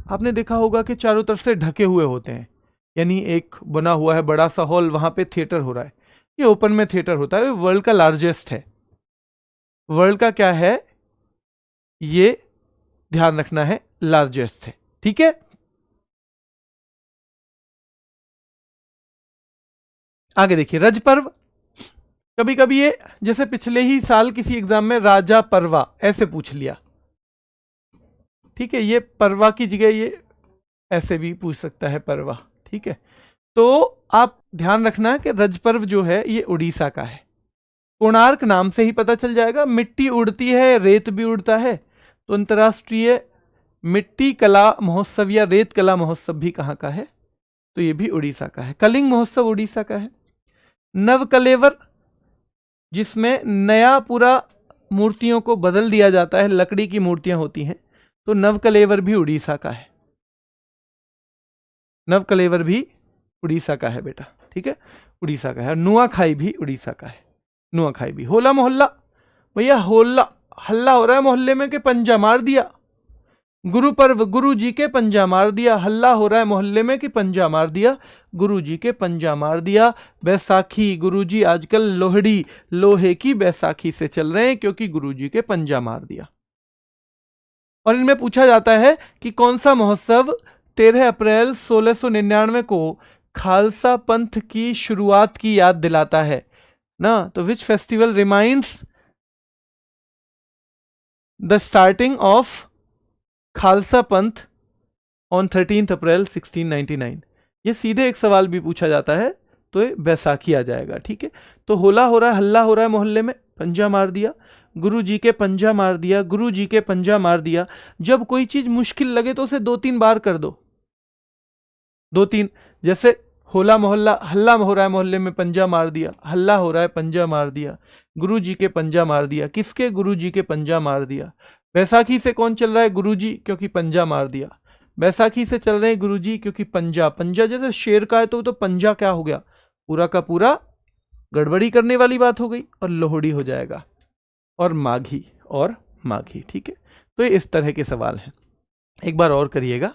आपने देखा होगा कि चारों तरफ से ढके हुए होते हैं, यानी एक बना हुआ है बड़ा सा हॉल, वहां पे थिएटर हो रहा है। ये ओपन में थिएटर होता है, वर्ल्ड का लार्जेस्ट है। वर्ल्ड का क्या है ये ध्यान रखना है, लार्जेस्ट है। ठीक है, आगे देखिए रज पर्व। कभी कभी ये जैसे पिछले ही साल किसी एग्जाम में राजा परवा ऐसे पूछ लिया, ठीक है, ये परवा की जगह ये ऐसे भी पूछ सकता है परवा, ठीक है। तो आप ध्यान रखना कि रज पर्व जो है ये उड़ीसा का है। कोणार्क नाम से ही पता चल जाएगा, मिट्टी उड़ती है, रेत भी उड़ता है, तो अंतर्राष्ट्रीय मिट्टी कला महोत्सव या रेत कला महोत्सव भी कहाँ का है, तो ये भी उड़ीसा का है। कलिंग महोत्सव उड़ीसा का है। नवकलेवर, जिसमें नया पूरा मूर्तियों को बदल दिया जाता है, लकड़ी की मूर्तियां होती हैं, तो नवकलेवर भी उड़ीसा का है। नवकलेवर भी उड़ीसा का है बेटा, ठीक है, उड़ीसा का है। नुआखाई भी उड़ीसा का है, नुआखाई भी। होला मोहल्ला, भैया होला हल्ला हो रहा है मोहल्ले में कि पंजा मार दिया। गुरु पर्व, गुरु जी के पंजा मार दिया, हल्ला हो रहा है मोहल्ले में कि पंजा मार दिया, गुरु जी के पंजा मार दिया। बैसाखी, गुरु जी आजकल लोहड़ी लोहे की बैसाखी से चल रहे हैं क्योंकि गुरु जी के पंजा मार दिया। और इनमें पूछा जाता है कि कौन सा महोत्सव 13 अप्रैल 1699 को खालसा पंथ की शुरुआत की याद दिलाता है ना, तो which festival reminds the starting of Khalsa पंथ ऑन 13 अप्रैल 1699। ये सीधे एक सवाल भी पूछा जाता है तो ये बैसाखी आ जाएगा, ठीक है। तो होला हो रहा है, हल्ला हो रहा है मोहल्ले में, पंजा मार दिया, गुरु जी के पंजा मार दिया, गुरु जी के पंजा मार दिया। जब कोई चीज मुश्किल लगे तो उसे 2-3 बार कर दो, 2-3, जैसे होला मोहल्ला, हल्ला हो रहा है मोहल्ले में, पंजा मार दिया, हल्ला हो रहा है, पंजा मार दिया, गुरु जी के पंजा मार दिया। किसके? गुरु जी के पंजा मार दिया। बैसाखी से कौन चल रहा है? गुरु जी, क्योंकि पंजा मार दिया। बैसाखी से चल रहे हैं गुरु जी क्योंकि पंजा, पंजा जैसे शेर का है तो पंजा क्या हो गया, पूरा का पूरा गड़बड़ी करने वाली बात हो गई, और लोहड़ी हो जाएगा, और माघी, और माघी, ठीक है। तो ये इस तरह के सवाल हैं। एक बार और करिएगा।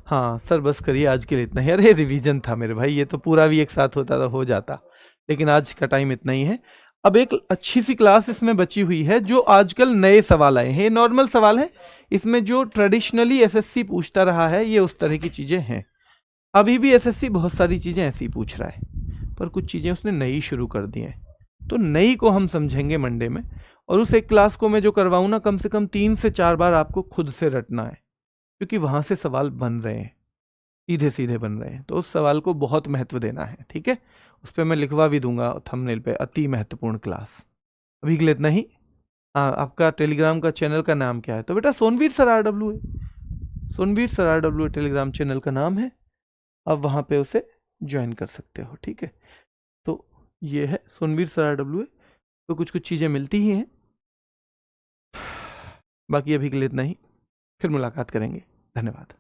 हाँ सर बस करिए, आज के लिए इतना ही। अरे रिवीजन था मेरे भाई, ये तो पूरा भी एक साथ होता तो हो जाता, लेकिन आज का टाइम इतना ही है। अब एक अच्छी सी क्लास इसमें बची हुई है जो आजकल नए सवाल आए हैं, नॉर्मल सवाल है, इसमें जो ट्रेडिशनली एसएससी पूछता रहा है ये उस तरह की चीज़ें हैं। अभी भी एसएससी बहुत सारी चीज़ें ऐसी पूछ रहा है, पर कुछ चीज़ें उसने नई शुरू कर दी हैं, तो नई को हम समझेंगे मंडे में। और उस एक क्लास को मैं जो करवाऊँ ना, कम से कम 3 से 4 बार आपको खुद से रटना है, क्योंकि वहाँ से सवाल बन रहे हैं, सीधे सीधे बन रहे हैं, तो उस सवाल को बहुत महत्व देना है, ठीक है। उस पर मैं लिखवा भी दूंगा थंबनेल पे, अति महत्वपूर्ण क्लास। अभी के लिए इतना ही। हाँ, आपका टेलीग्राम का चैनल का नाम क्या है? तो बेटा सोनवीर सर RW है, Sonveer sir RW Telegram channel का नाम है, आप वहाँ पे उसे ज्वाइन कर सकते हो, ठीक है। तो ये है सोनवीर सर RW, तो कुछ कुछ चीज़ें मिलती ही हैं। बाकी अभी के लिए इतना ही, फिर मुलाकात करेंगे, धन्यवाद।